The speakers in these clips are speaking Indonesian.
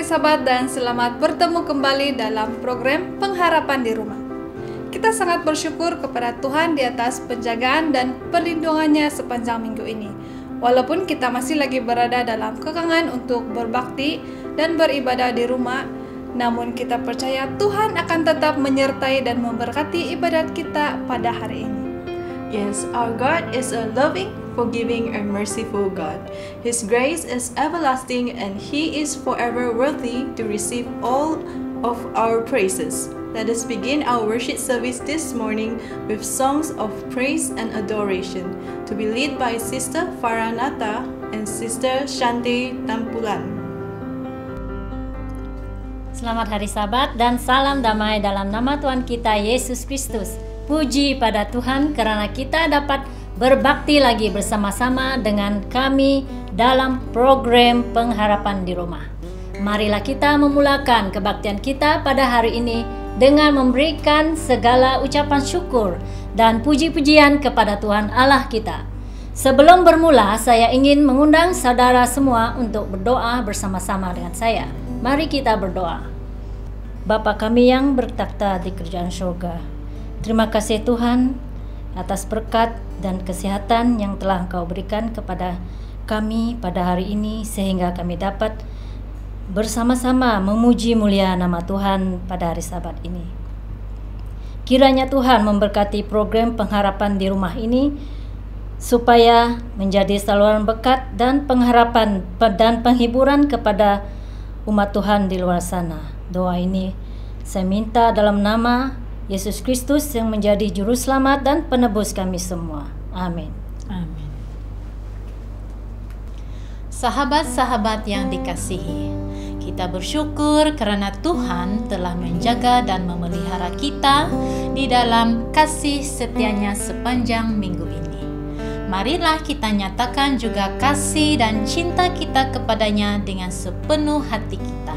sahabat dan selamat bertemu kembali dalam program Pengharapan di Rumah. Kita sangat bersyukur kepada Tuhan di atas penjagaan dan perlindungannya sepanjang minggu ini. Walaupun kita masih lagi berada dalam kekangan untuk berbakti dan beribadah di rumah, namun kita percaya Tuhan akan tetap menyertai dan memberkati ibadat kita pada hari ini. Yes, our God is a loving, forgiving, and merciful God. His grace is everlasting, and He is forever worthy to receive all of our praises. Let us begin our worship service this morning with songs of praise and adoration, to be led by Sister Faranata and Sister Shanti Tampulan. Selamat hari Sabat dan salam damai dalam nama Tuhan kita Yesus Kristus. Puji pada Tuhan karena kita dapat berbakti lagi bersama-sama dengan kami dalam program Pengharapan di Rumah. Marilah kita memulakan kebaktian kita pada hari ini dengan memberikan segala ucapan syukur dan puji-pujian kepada Tuhan Allah kita. Sebelum bermula, saya ingin mengundang saudara semua untuk berdoa bersama-sama dengan saya. Mari kita berdoa. Bapa kami yang bertakhta di kerajaan surga, terima kasih Tuhan atas berkat dan kesehatan yang telah Engkau berikan kepada kami pada hari ini, sehingga kami dapat bersama-sama memuji mulia nama Tuhan pada hari Sabat ini. Kiranya Tuhan memberkati program Pengharapan di Rumah ini, supaya menjadi saluran berkat dan pengharapan dan penghiburan kepada umat Tuhan di luar sana. Doa ini saya minta dalam nama Yesus Kristus yang menjadi juru selamat dan penebus kami semua. Amin. Amin. Sahabat-sahabat yang dikasihi, kita bersyukur karena Tuhan telah menjaga dan memelihara kita di dalam kasih setianya sepanjang minggu ini. Marilah kita nyatakan juga kasih dan cinta kita kepadanya dengan sepenuh hati kita.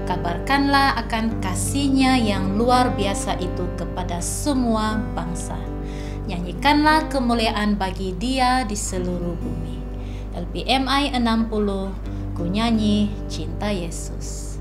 Kabarkanlah akan kasih-Nya yang luar biasa itu kepada semua bangsa. Nyanyikanlah kemuliaan bagi Dia di seluruh bumi. LPMI 60, ku nyanyi cinta Yesus.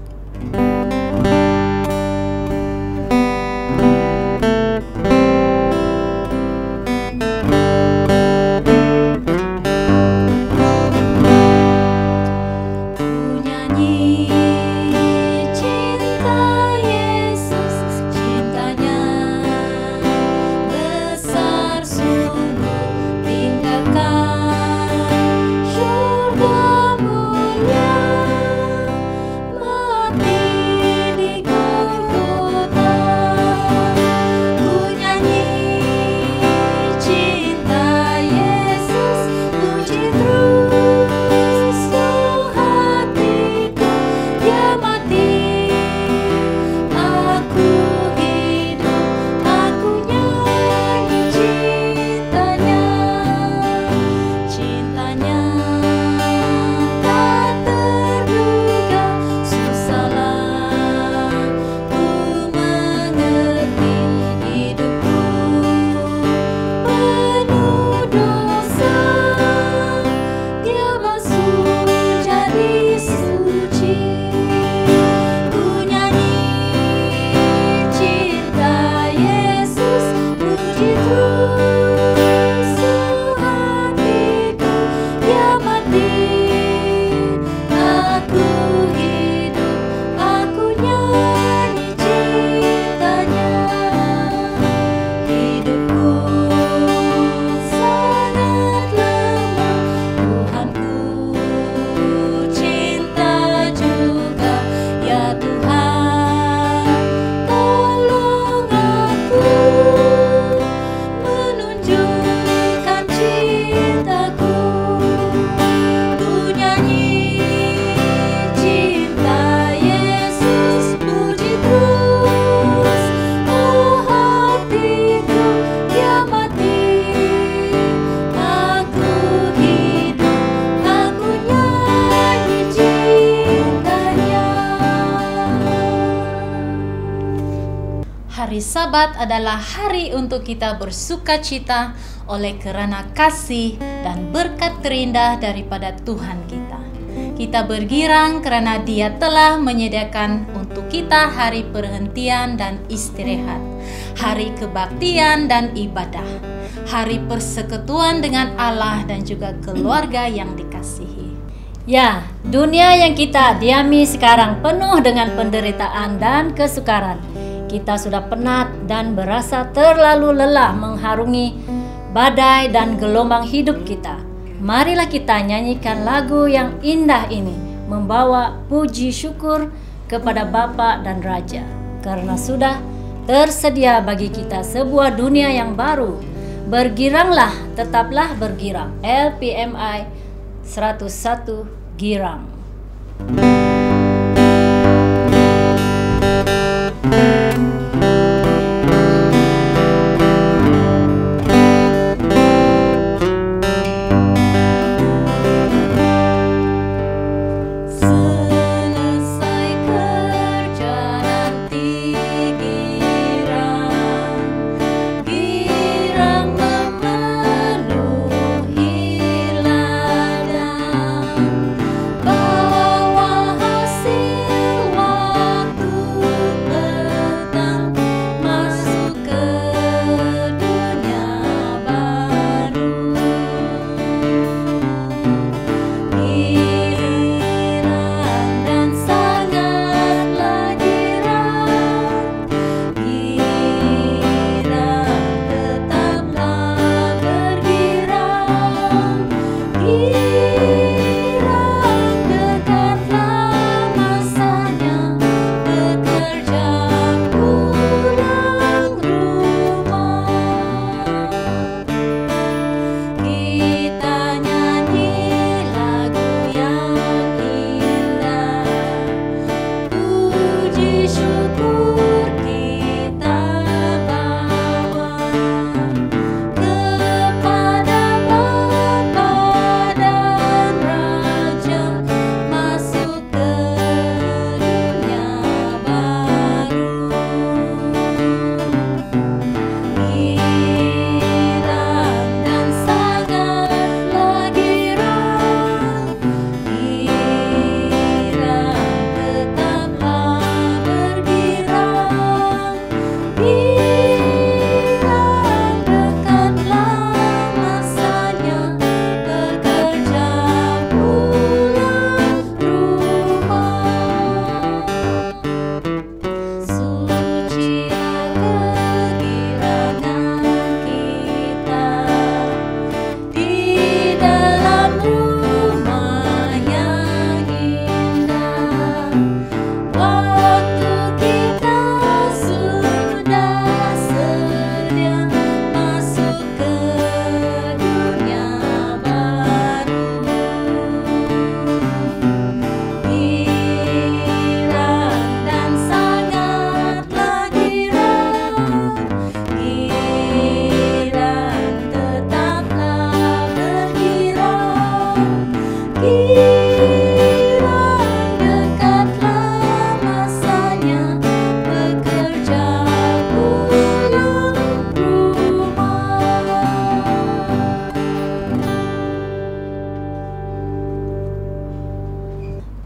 Hari Sabat adalah hari untuk kita bersuka cita oleh kerana kasih dan berkat terindah daripada Tuhan kita. Kita bergirang karena Dia telah menyediakan untuk kita hari perhentian dan istirahat, hari kebaktian dan ibadah, hari persekutuan dengan Allah dan juga keluarga yang dikasihi. Ya, dunia yang kita diami sekarang penuh dengan penderitaan dan kesukaran. Kita sudah penat dan berasa terlalu lelah mengharungi badai dan gelombang hidup kita. Marilah kita nyanyikan lagu yang indah ini, membawa puji syukur kepada Bapa dan Raja, karena sudah tersedia bagi kita sebuah dunia yang baru. Bergiranglah, tetaplah bergirang. LPMI 101 Girang.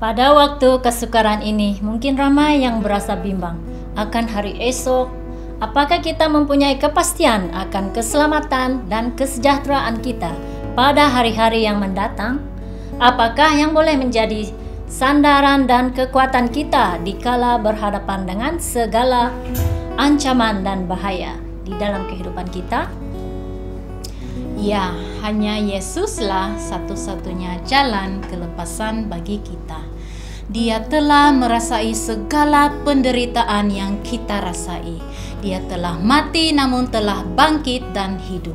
Pada waktu kesukaran ini, mungkin ramai yang berasa bimbang akan hari esok. Apakah kita mempunyai kepastian akan keselamatan dan kesejahteraan kita pada hari-hari yang mendatang? Apakah yang boleh menjadi sandaran dan kekuatan kita dikala berhadapan dengan segala ancaman dan bahaya di dalam kehidupan kita? Ya, hanya Yesuslah satu-satunya jalan kelepasan bagi kita. Dia telah merasai segala penderitaan yang kita rasai. Dia telah mati namun telah bangkit dan hidup.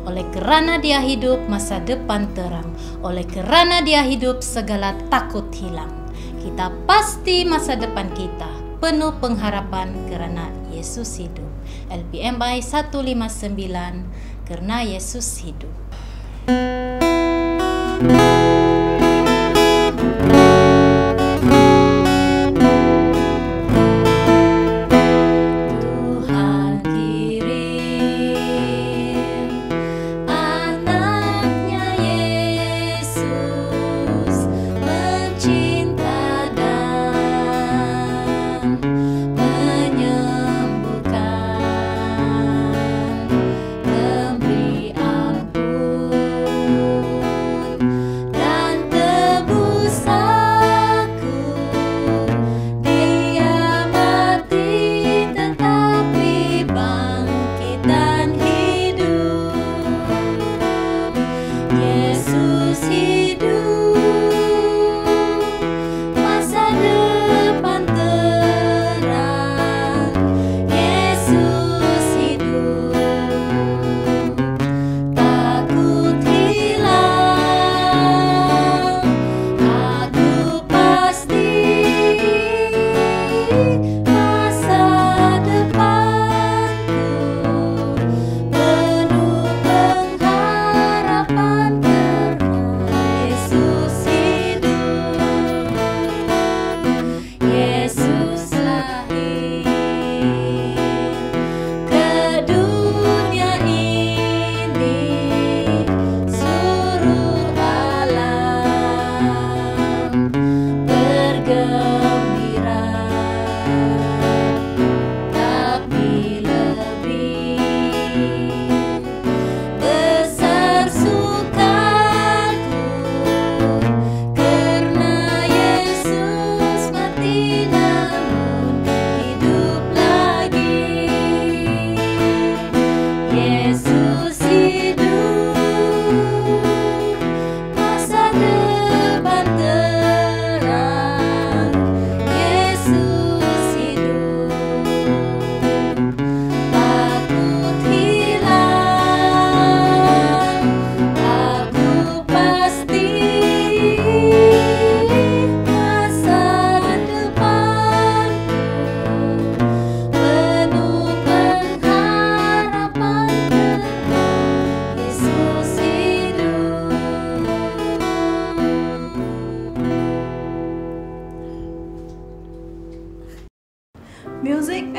Oleh kerana Dia hidup, masa depan terang. Oleh kerana Dia hidup, segala takut hilang. Kita pasti masa depan kita penuh pengharapan kerana Yesus hidup. LPMI 159, karena Yesus hidup. Anaknya Yesus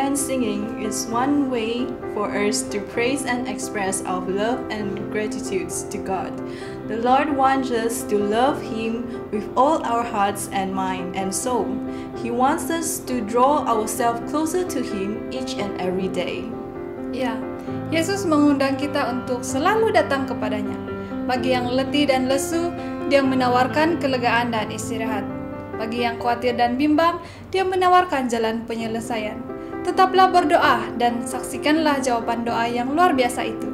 and singing is one way for us to praise and express our love and gratitude to God. The Lord wants us to love Him with all our hearts and mind and soul. He wants us to draw ourselves closer to Him each and every day. Ya, Yesus mengundang kita untuk selalu datang kepadanya. Bagi yang letih dan lesu, Dia menawarkan kelegaan dan istirahat. Bagi yang khawatir dan bimbang, Dia menawarkan jalan penyelesaian. Tetaplah berdoa dan saksikanlah jawaban doa yang luar biasa itu.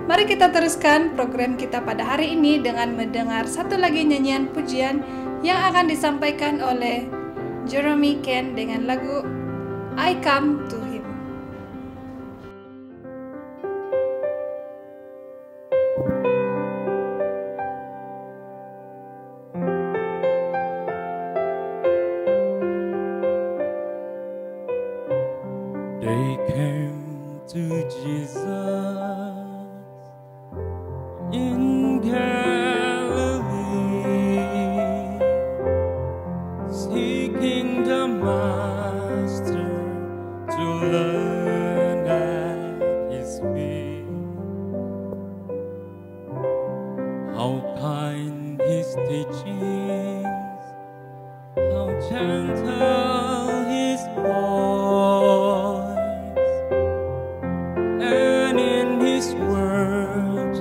Mari kita teruskan program kita pada hari ini dengan mendengar satu lagi nyanyian pujian yang akan disampaikan oleh Jeremy Ken dengan lagu I Come to Him. They came to Jesus in Galilee, seeking the Master to learn at His feet. How kind His teachings, how gentle His voice, and in His word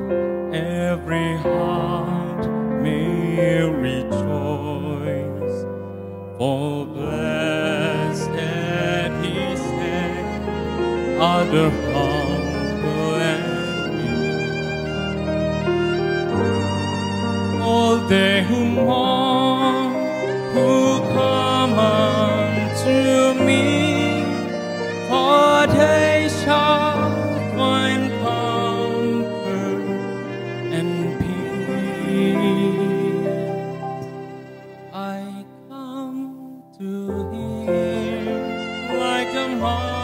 every heart may rejoice. For blessed He said are the humble and meek, all they who mourn, who come unto me, for they shall find comfort and peace. I come to Him like a multitude,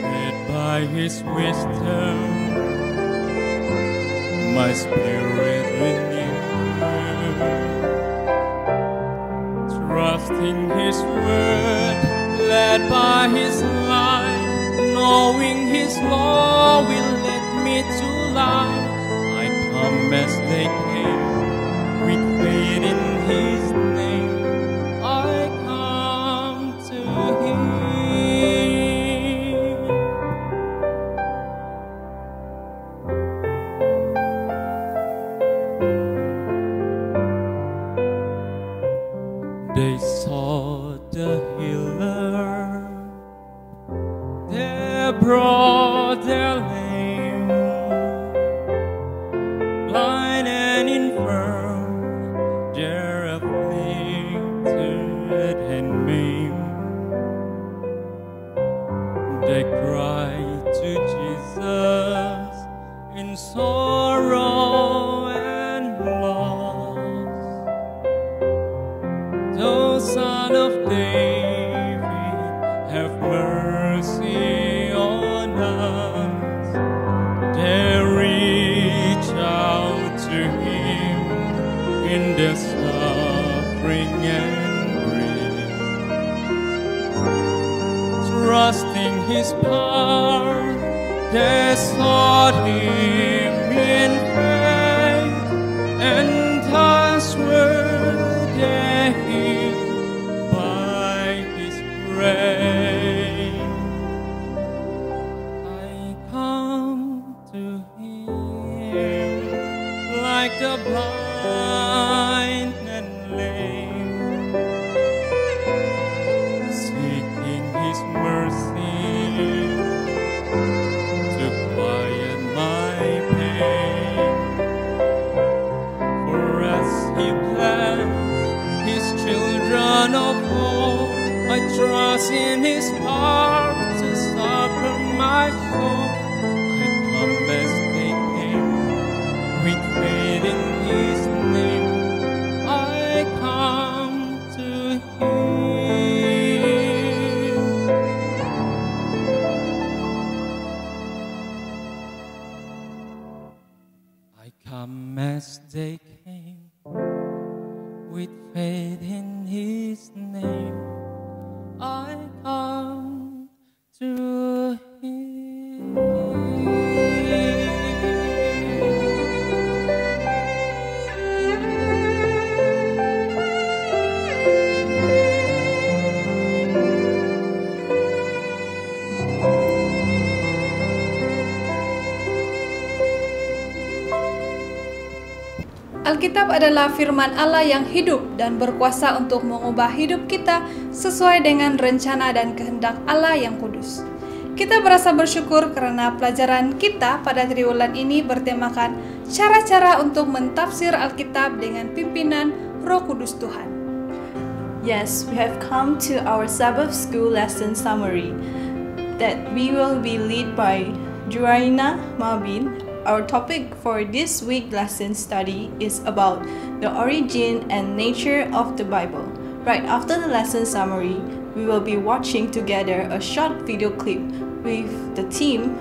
fed by His wisdom, my spirit renewed, trusting His word, led by His light, knowing His law will lead me to life. I come as they came, with faith in His name. I come to Him. They saw the healer, they brought their lame, blind and infirm, their afflicted and maimed. They cried to Jesus in sorrow and loss. O Son of David, have mercy on us. They reach out to Him in their suffering and grief. Trusting His power, they sought Him in faith, and thus were they healed by His grace. I come to Him like the blind and lame, seeking His mercy to quiet my pain. For as He blessed His children of all, I trust in His power to succor my soul. I come as they came, with faith in His name. I come to Him. I come as they came, with faith in His His name, I come to Him. Alkitab adalah firman Allah yang hidup dan berkuasa untuk mengubah hidup kita sesuai dengan rencana dan kehendak Allah yang kudus. Kita merasa bersyukur karena pelajaran kita pada triwulan ini bertemakan cara-cara untuk mentafsir Alkitab dengan pimpinan Roh Kudus Tuhan. Yes, we have come to our Sabbath school lesson summary that we will be led by Juraina Mabin. Our topic for this week lesson study is about the origin and nature of the Bible. Right after the lesson summary, we will be watching together a short video clip with the theme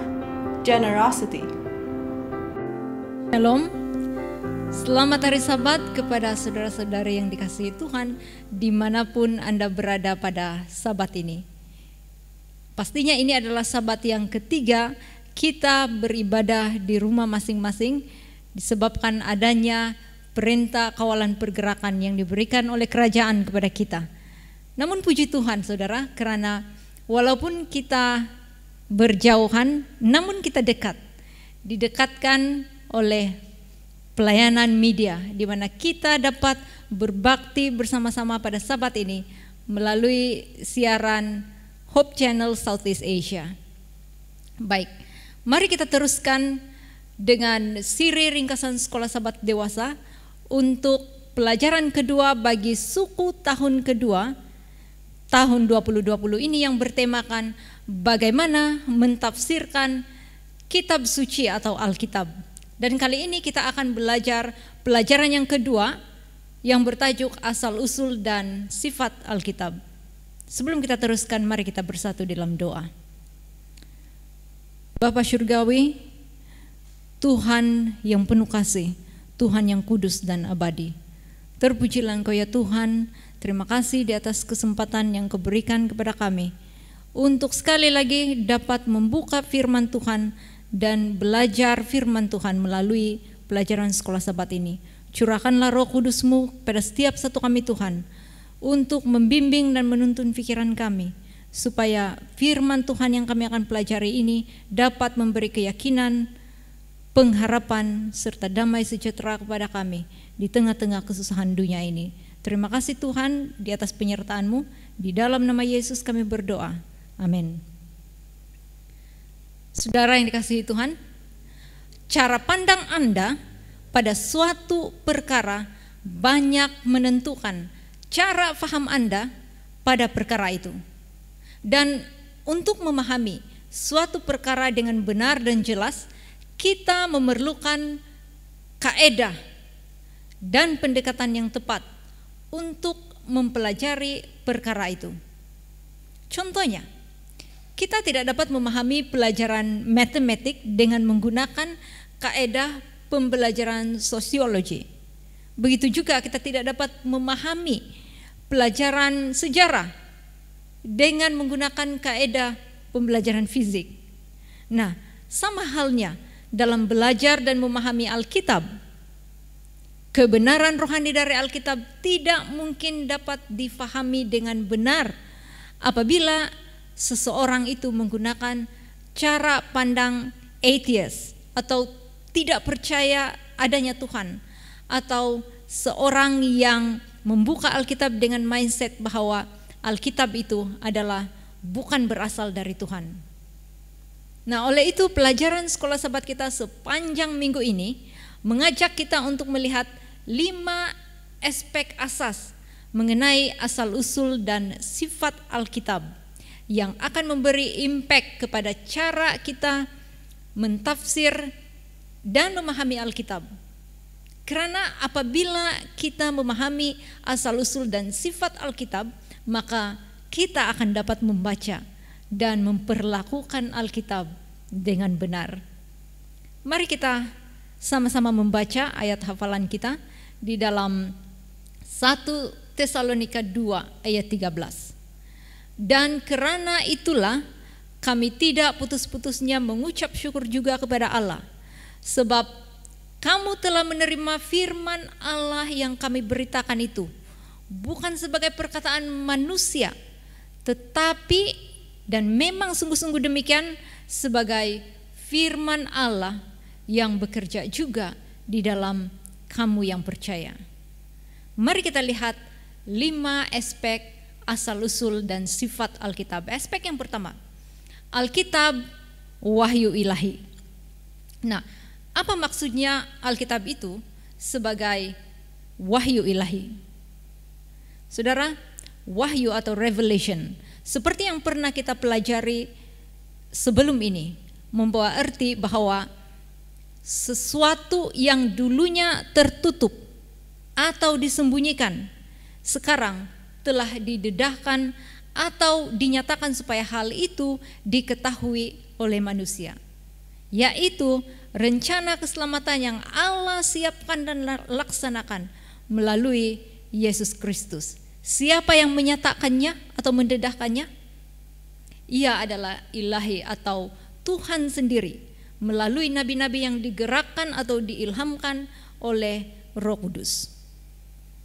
Generosity. Shalom. Selamat hari Sabat kepada saudara-saudari yang dikasihi Tuhan dimanapun Anda berada pada Sabat ini. Pastinya ini adalah Sabat yang ketiga kita beribadah di rumah masing-masing disebabkan adanya perintah kawalan pergerakan yang diberikan oleh kerajaan kepada kita. Namun puji Tuhan saudara, karena walaupun kita berjauhan namun kita dekat, didekatkan oleh pelayanan media di mana kita dapat berbakti bersama-sama pada Sabat ini melalui siaran Hope Channel Southeast Asia. Baik, mari kita teruskan dengan siri ringkasan Sekolah Sabat Dewasa untuk pelajaran kedua bagi suku tahun kedua tahun 2020 ini yang bertemakan bagaimana mentafsirkan kitab suci atau Alkitab. Dan kali ini kita akan belajar pelajaran yang kedua yang bertajuk asal-usul dan sifat Alkitab. Sebelum kita teruskan, mari kita bersatu dalam doa. Bapa Surgawi, Tuhan yang penuh kasih, Tuhan yang kudus dan abadi. Terpujilah Engkau ya Tuhan, terima kasih di atas kesempatan yang Kau berikan kepada kami untuk sekali lagi dapat membuka firman Tuhan dan belajar firman Tuhan melalui pelajaran Sekolah Sabat ini. Curahkanlah Roh Kudus-Mu pada setiap satu kami Tuhan untuk membimbing dan menuntun pikiran kami, supaya firman Tuhan yang kami akan pelajari ini dapat memberi keyakinan, pengharapan, serta damai sejahtera kepada kami di tengah-tengah kesusahan dunia ini. Terima kasih Tuhan di atas penyertaan-Mu. Di dalam nama Yesus kami berdoa. Amin. Saudara yang dikasihi Tuhan, cara pandang Anda pada suatu perkara banyak menentukan cara faham Anda pada perkara itu. Dan untuk memahami suatu perkara dengan benar dan jelas, kita memerlukan kaedah dan pendekatan yang tepat untuk mempelajari perkara itu. Contohnya, kita tidak dapat memahami pelajaran matematik dengan menggunakan kaedah pembelajaran sosiologi. Begitu juga kita tidak dapat memahami pelajaran sejarah dengan menggunakan kaedah pembelajaran fisik. Nah, sama halnya dalam belajar dan memahami Alkitab, kebenaran rohani dari Alkitab tidak mungkin dapat difahami dengan benar apabila seseorang itu menggunakan cara pandang atheist atau tidak percaya adanya Tuhan, atau seorang yang membuka Alkitab dengan mindset bahwa Alkitab itu adalah bukan berasal dari Tuhan. Nah, oleh itu pelajaran Sekolah Sabat kita sepanjang minggu ini mengajak kita untuk melihat 5 aspek asas mengenai asal-usul dan sifat Alkitab yang akan memberi impact kepada cara kita mentafsir dan memahami Alkitab. Karena apabila kita memahami asal-usul dan sifat Alkitab, maka kita akan dapat membaca dan memperlakukan Alkitab dengan benar. Mari kita sama-sama membaca ayat hafalan kita di dalam 1 Tesalonika 2 ayat 13. Dan karena itulah kami tidak putus-putusnya mengucap syukur juga kepada Allah, sebab kamu telah menerima firman Allah yang kami beritakan itu, bukan sebagai perkataan manusia, tetapi dan memang sungguh-sungguh demikian, sebagai firman Allah yang bekerja juga di dalam kamu yang percaya. Mari kita lihat 5 aspek asal-usul dan sifat Alkitab. Aspek yang pertama, Alkitab wahyu ilahi. Nah, apa maksudnya Alkitab itu sebagai wahyu ilahi? Saudara, wahyu atau revelation, seperti yang pernah kita pelajari sebelum ini, membawa arti bahwa sesuatu yang dulunya tertutup atau disembunyikan sekarang telah didedahkan atau dinyatakan supaya hal itu diketahui oleh manusia, yaitu rencana keselamatan yang Allah siapkan dan laksanakan melalui Yesus Kristus. Siapa yang menyatakannya atau mendedahkannya? Ia adalah ilahi atau Tuhan sendiri melalui nabi-nabi yang digerakkan atau diilhamkan oleh Roh Kudus.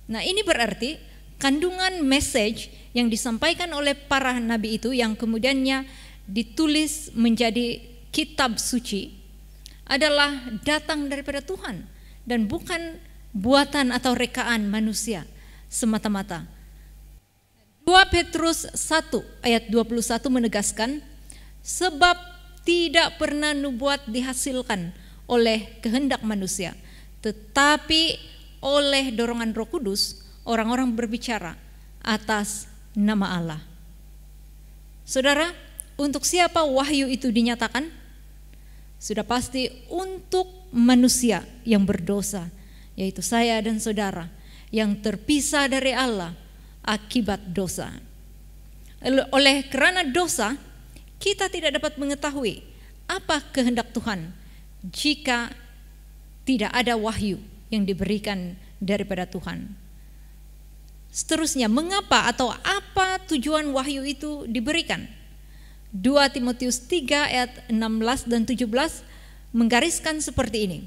Nah, ini berarti kandungan message yang disampaikan oleh para nabi itu yang kemudiannya ditulis menjadi kitab suci adalah datang daripada Tuhan dan bukan buatan atau rekaan manusia semata-mata. 2 Petrus 1 ayat 21 menegaskan, sebab tidak pernah nubuat dihasilkan oleh kehendak manusia, tetapi oleh dorongan Roh Kudus orang-orang berbicara atas nama Allah. Saudara, untuk siapa wahyu itu dinyatakan? Sudah pasti untuk manusia yang berdosa, yaitu saya dan saudara yang terpisah dari Allah akibat dosa. Oleh karena dosa, kita tidak dapat mengetahui apa kehendak Tuhan jika tidak ada wahyu yang diberikan daripada Tuhan. Seterusnya, mengapa atau apa tujuan wahyu itu diberikan? 2 Timotius 3 ayat 16 dan 17 menggariskan seperti ini.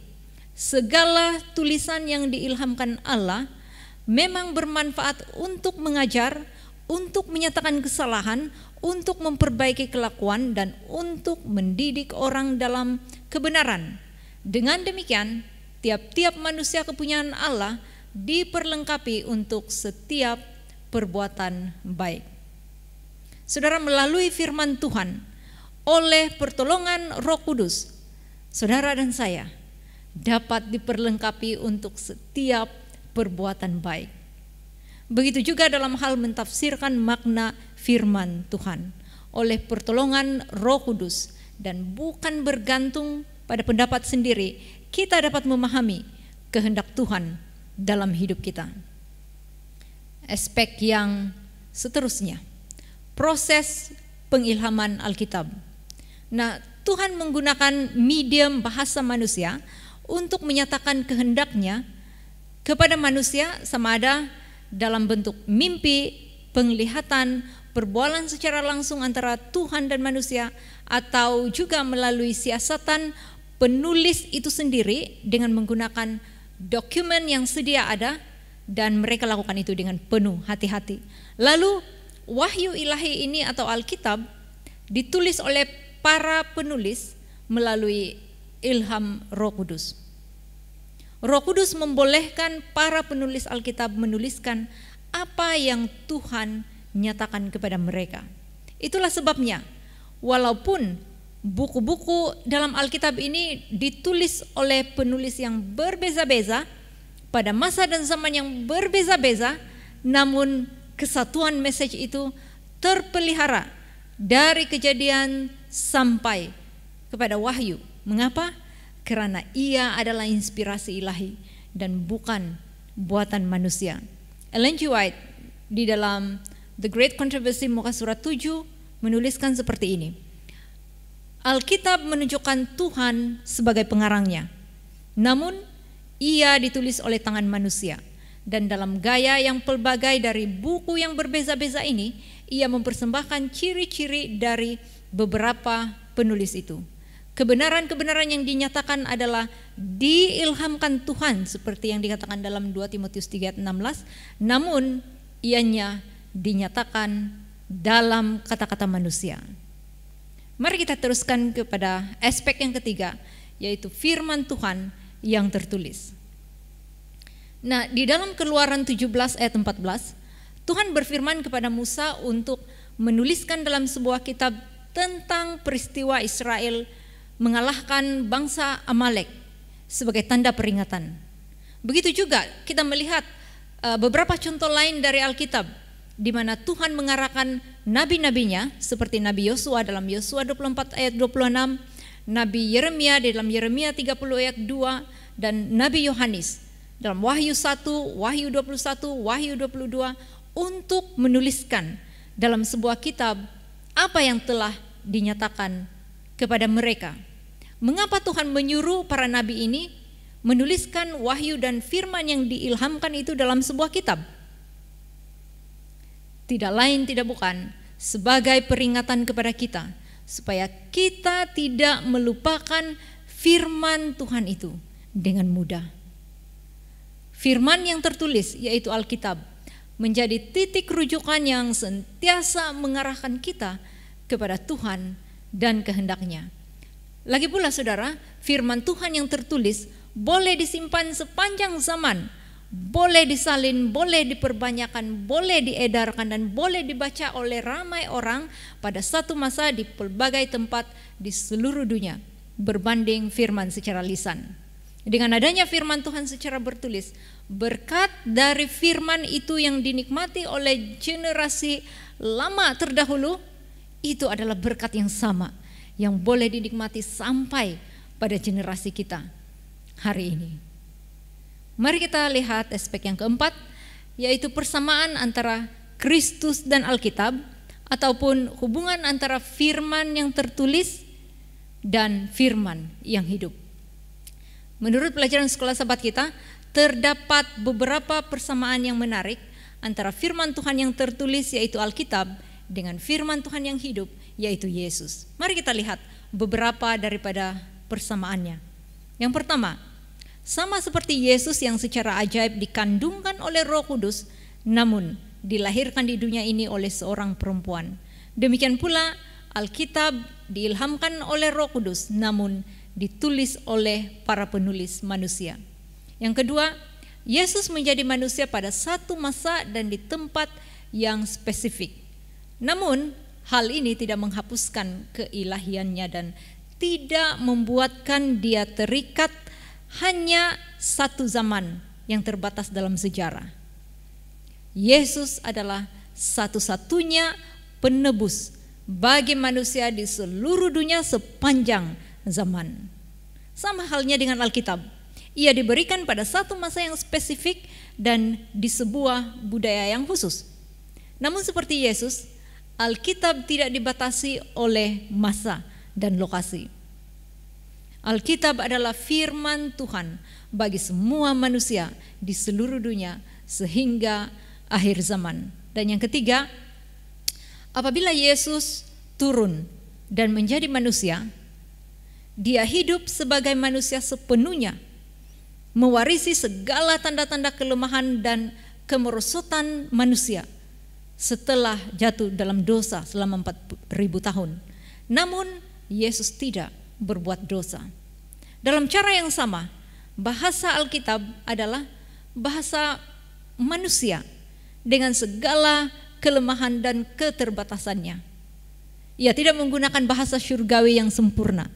Segala tulisan yang diilhamkan Allah memang bermanfaat untuk mengajar, untuk menyatakan kesalahan, untuk memperbaiki kelakuan, dan untuk mendidik orang dalam kebenaran. Dengan demikian, tiap-tiap manusia kepunyaan Allah diperlengkapi untuk setiap perbuatan baik. Saudara, melalui firman Tuhan, oleh pertolongan Roh Kudus, saudara dan saya dapat diperlengkapi untuk setiap perbuatan baik. Begitu juga dalam hal mentafsirkan makna firman Tuhan oleh pertolongan Roh Kudus dan bukan bergantung pada pendapat sendiri, kita dapat memahami kehendak Tuhan dalam hidup kita. Aspek yang seterusnya, proses pengilhaman Alkitab. Nah, Tuhan menggunakan medium bahasa manusia untuk menyatakan kehendaknya kepada manusia, sama ada dalam bentuk mimpi, penglihatan, perbualan secara langsung antara Tuhan dan manusia, atau juga melalui siasatan penulis itu sendiri dengan menggunakan dokumen yang sedia ada, dan mereka lakukan itu dengan penuh hati-hati. Lalu wahyu ilahi ini atau Alkitab ditulis oleh para penulis melalui ilham Roh Kudus. Roh Kudus membolehkan para penulis Alkitab menuliskan apa yang Tuhan nyatakan kepada mereka. Itulah sebabnya walaupun buku-buku dalam Alkitab ini ditulis oleh penulis yang berbeza-beza pada masa dan zaman yang berbeza-beza, namun kesatuan message itu terpelihara dari Kejadian sampai kepada Wahyu. Mengapa? Karena ia adalah inspirasi ilahi dan bukan buatan manusia. Ellen G. White di dalam The Great Controversy muka surat 7 menuliskan seperti ini. Alkitab menunjukkan Tuhan sebagai pengarangnya, namun ia ditulis oleh tangan manusia Dan dalam gaya yang pelbagai dari buku yang berbeza-beza ini, ia mempersembahkan ciri-ciri dari beberapa penulis itu. Kebenaran-kebenaran yang dinyatakan adalah diilhamkan Tuhan seperti yang dikatakan dalam 2 Timotius 3:16, namun ianya dinyatakan dalam kata-kata manusia. Mari kita teruskan kepada aspek yang ketiga, yaitu firman Tuhan yang tertulis. Nah, di dalam Keluaran 17 ayat 14, Tuhan berfirman kepada Musa untuk menuliskan dalam sebuah kitab tentang peristiwa Israel mengalahkan bangsa Amalek sebagai tanda peringatan. Begitu juga kita melihat beberapa contoh lain dari Alkitab di mana Tuhan mengarahkan nabi-nabinya seperti Nabi Yosua dalam Yosua 24 ayat 26, Nabi Yeremia dalam Yeremia 30 ayat 2, dan Nabi Yohanes dalam Wahyu 1, Wahyu 21, Wahyu 22 untuk menuliskan dalam sebuah kitab apa yang telah dinyatakan kepada mereka. Mengapa Tuhan menyuruh para nabi ini menuliskan wahyu dan firman yang diilhamkan itu dalam sebuah kitab? Tidak lain tidak bukan sebagai peringatan kepada kita supaya kita tidak melupakan firman Tuhan itu dengan mudah. Firman yang tertulis yaitu Alkitab menjadi titik rujukan yang sentiasa mengarahkan kita kepada Tuhan dan kehendaknya. Lagi pula saudara, firman Tuhan yang tertulis boleh disimpan sepanjang zaman, boleh disalin, boleh diperbanyakan, boleh diedarkan, dan boleh dibaca oleh ramai orang pada satu masa di pelbagai tempat di seluruh dunia berbanding firman secara lisan. Dengan adanya firman Tuhan secara bertulis, berkat dari firman itu yang dinikmati oleh generasi lama terdahulu, itu adalah berkat yang sama yang boleh dinikmati sampai pada generasi kita hari ini. Mari kita lihat aspek yang keempat, yaitu persamaan antara Kristus dan Alkitab, ataupun hubungan antara firman yang tertulis dan firman yang hidup. Menurut pelajaran sekolah sahabat kita, terdapat beberapa persamaan yang menarik antara firman Tuhan yang tertulis yaitu Alkitab dengan firman Tuhan yang hidup yaitu Yesus. Mari kita lihat beberapa daripada persamaannya. Yang pertama, sama seperti Yesus yang secara ajaib dikandungkan oleh Roh Kudus, namun dilahirkan di dunia ini oleh seorang perempuan. Demikian pula Alkitab diilhamkan oleh Roh Kudus, namun ditulis oleh para penulis manusia. Yang kedua, Yesus menjadi manusia pada satu masa dan di tempat yang spesifik. Namun hal ini tidak menghapuskan keilahiannya dan tidak membuatkan dia terikat hanya satu zaman yang terbatas dalam sejarah. Yesus adalah satu-satunya penebus bagi manusia di seluruh dunia sepanjang zaman. Sama halnya dengan Alkitab. Ia diberikan pada satu masa yang spesifik dan di sebuah budaya yang khusus. Namun seperti Yesus, Alkitab tidak dibatasi oleh masa dan lokasi. Alkitab adalah firman Tuhan bagi semua manusia di seluruh dunia sehingga akhir zaman. Dan yang ketiga, apabila Yesus turun dan menjadi manusia, dia hidup sebagai manusia sepenuhnya, mewarisi segala tanda-tanda kelemahan dan kemerosotan manusia setelah jatuh dalam dosa selama 4.000 tahun. Namun Yesus tidak berbuat dosa. Dalam cara yang sama, bahasa Alkitab adalah bahasa manusia dengan segala kelemahan dan keterbatasannya. Ia tidak menggunakan bahasa syurgawi yang sempurna.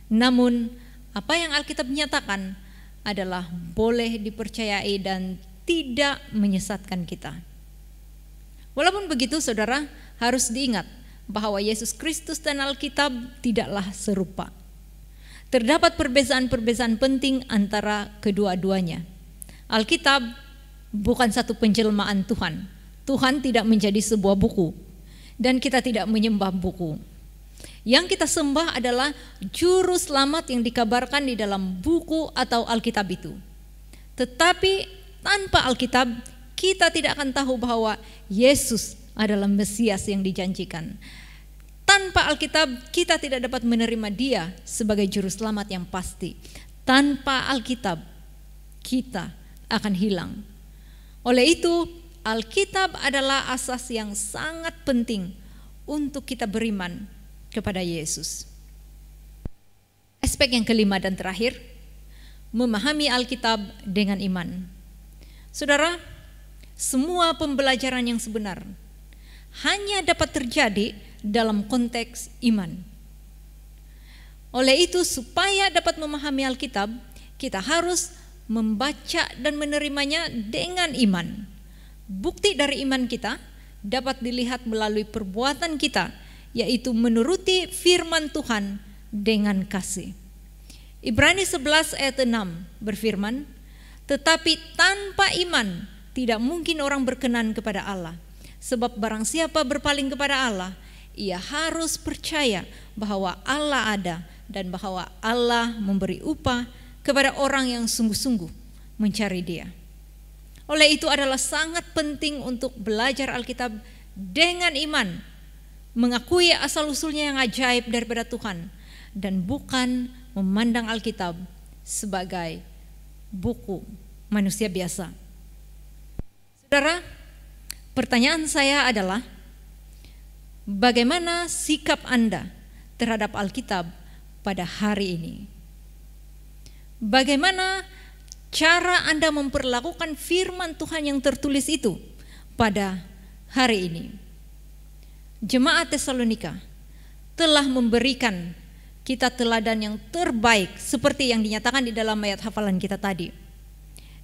Namun apa yang Alkitab nyatakan adalah boleh dipercayai dan tidak menyesatkan kita. Walaupun begitu saudara, harus diingat bahwa Yesus Kristus dan Alkitab tidaklah serupa. Terdapat perbedaan-perbedaan penting antara kedua-duanya. Alkitab bukan satu penjelmaan Tuhan. Tuhan tidak menjadi sebuah buku dan kita tidak menyembah buku. Yang kita sembah adalah juru selamat yang dikabarkan di dalam buku atau Alkitab itu. Tetapi tanpa Alkitab kita tidak akan tahu bahwa Yesus adalah Mesias yang dijanjikan. Tanpa Alkitab kita tidak dapat menerima Dia sebagai juru selamat yang pasti. Tanpa Alkitab kita akan hilang. Oleh itu, Alkitab adalah asas yang sangat penting untuk kita beriman kepada Yesus. Aspek yang kelima dan terakhir, memahami Alkitab dengan iman. Saudara, semua pembelajaran yang sebenar hanya dapat terjadi dalam konteks iman. Oleh itu, supaya dapat memahami Alkitab, kita harus membaca dan menerimanya dengan iman. Bukti dari iman kita dapat dilihat melalui perbuatan kita, yaitu menuruti firman Tuhan dengan kasih. Ibrani 11 ayat 6 berfirman, tetapi tanpa iman tidak mungkin orang berkenan kepada Allah. Sebab barang siapa berpaling kepada Allah, ia harus percaya bahwa Allah ada dan bahwa Allah memberi upah kepada orang yang sungguh-sungguh mencari Dia. Oleh itu adalah sangat penting untuk belajar Alkitab dengan iman, mengakui asal-usulnya yang ajaib daripada Tuhan, dan bukan memandang Alkitab sebagai buku manusia biasa. Saudara, pertanyaan saya adalah, bagaimana sikap Anda terhadap Alkitab pada hari ini? Bagaimana cara Anda memperlakukan firman Tuhan yang tertulis itu pada hari ini? Jemaat Tesalonika telah memberikan kita teladan yang terbaik seperti yang dinyatakan di dalam ayat hafalan kita tadi.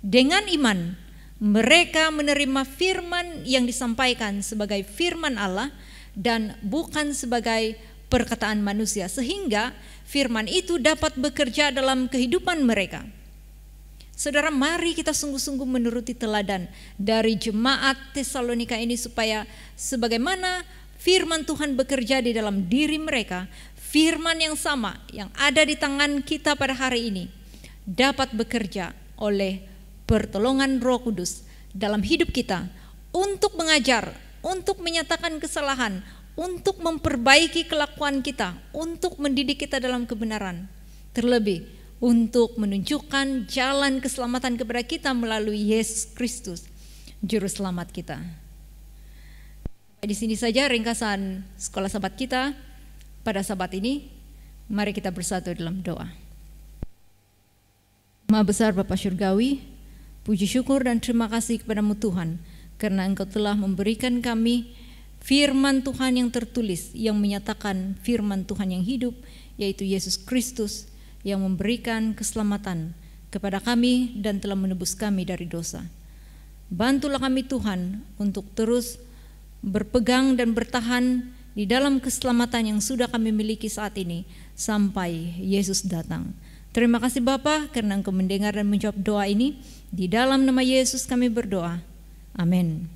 Dengan iman, mereka menerima firman yang disampaikan sebagai firman Allah dan bukan sebagai perkataan manusia, sehingga firman itu dapat bekerja dalam kehidupan mereka. Saudara, mari kita sungguh-sungguh menuruti teladan dari jemaat Tesalonika ini, supaya sebagaimana firman Tuhan bekerja di dalam diri mereka, firman yang sama yang ada di tangan kita pada hari ini dapat bekerja oleh pertolongan Roh Kudus dalam hidup kita untuk mengajar, untuk menyatakan kesalahan, untuk memperbaiki kelakuan kita, untuk mendidik kita dalam kebenaran, terlebih untuk menunjukkan jalan keselamatan kepada kita melalui Yesus Kristus, Juru Selamat kita. Di sini saja ringkasan sekolah sahabat kita pada sahabat ini. Mari kita bersatu dalam doa. Maha besar Bapa Syurgawi, puji syukur dan terima kasih kepadamu Tuhan, karena Engkau telah memberikan kami firman Tuhan yang tertulis, yang menyatakan firman Tuhan yang hidup, yaitu Yesus Kristus, yang memberikan keselamatan kepada kami dan telah menebus kami dari dosa. Bantulah kami Tuhan untuk terus berpegang dan bertahan di dalam keselamatan yang sudah kami miliki saat ini sampai Yesus datang. Terima kasih Bapa, karena Engkau mendengar dan menjawab doa ini. Di dalam nama Yesus kami berdoa. Amin.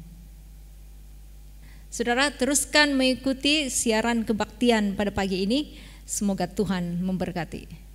Saudara, teruskan mengikuti siaran kebaktian pada pagi ini. Semoga Tuhan memberkati.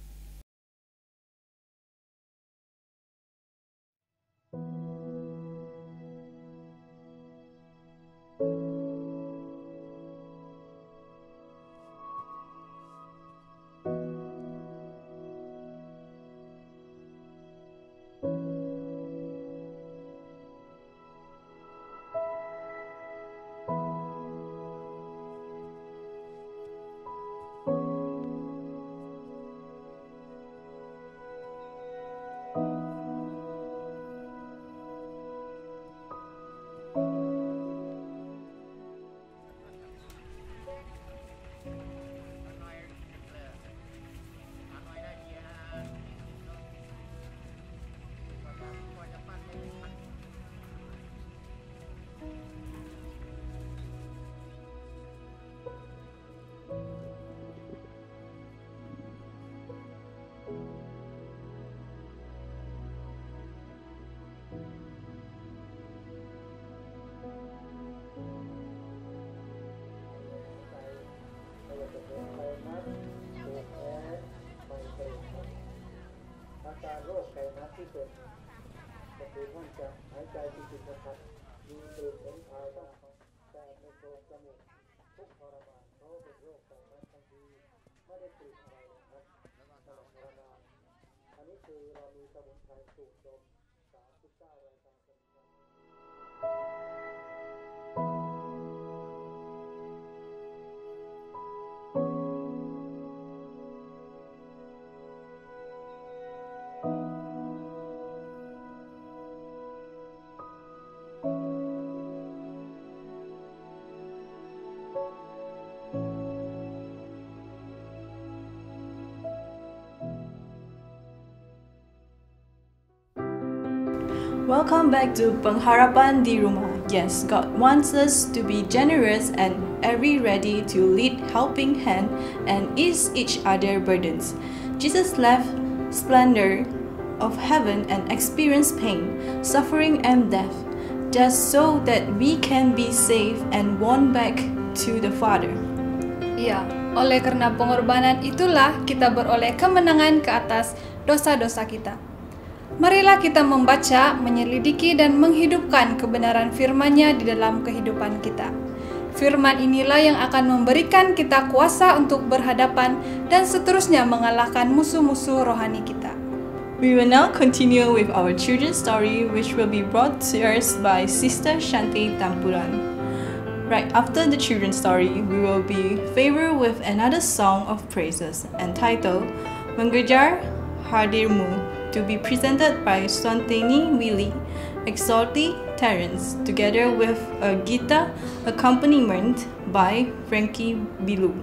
Welcome back to Pengharapan di Rumah. Yes, God wants us to be generous and ever ready to lead helping hand and ease each other burdens. Jesus left splendor of heaven and experienced pain, suffering and death, just so that we can be saved and won back to the Father. Iya, oleh karena pengorbanan itulah kita beroleh kemenangan ke atas dosa-dosa kita. Marilah kita membaca, menyelidiki, dan menghidupkan kebenaran firman-Nya di dalam kehidupan kita. Firman inilah yang akan memberikan kita kuasa untuk berhadapan dan seterusnya mengalahkan musuh-musuh rohani kita. We will now continue with our children's story, which will be brought to us by Sister Shanti Tampuran. Right after the children's story, we will be favored with another song of praises entitled Mengejar Hadirmu, to be presented by Swanteni Willy, Exalti Terence, together with a guitar accompaniment by Frankie Bilu.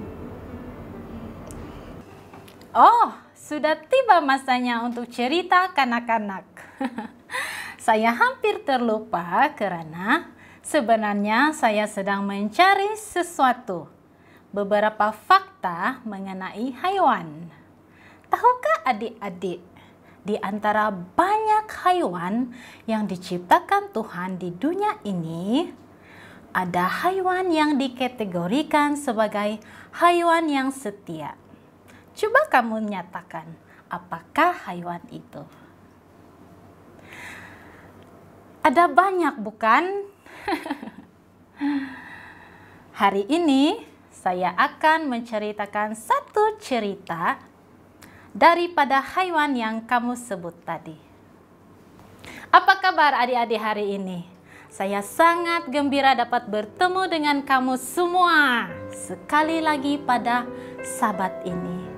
Oh, sudah tiba masanya untuk cerita kanak-kanak. Saya hampir terlupa karena sebenarnya saya sedang mencari sesuatu. Beberapa fakta mengenai haiwan. Tahukah adik-adik, di antara banyak haiwan yang diciptakan Tuhan di dunia ini, ada haiwan yang dikategorikan sebagai haiwan yang setia. Coba kamu nyatakan, apakah haiwan itu? Ada banyak, bukan? Hari ini saya akan menceritakan satu cerita daripada haiwan yang kamu sebut tadi. Apa kabar adik-adik hari ini? Saya sangat gembira dapat bertemu dengan kamu semua sekali lagi pada Sabat ini.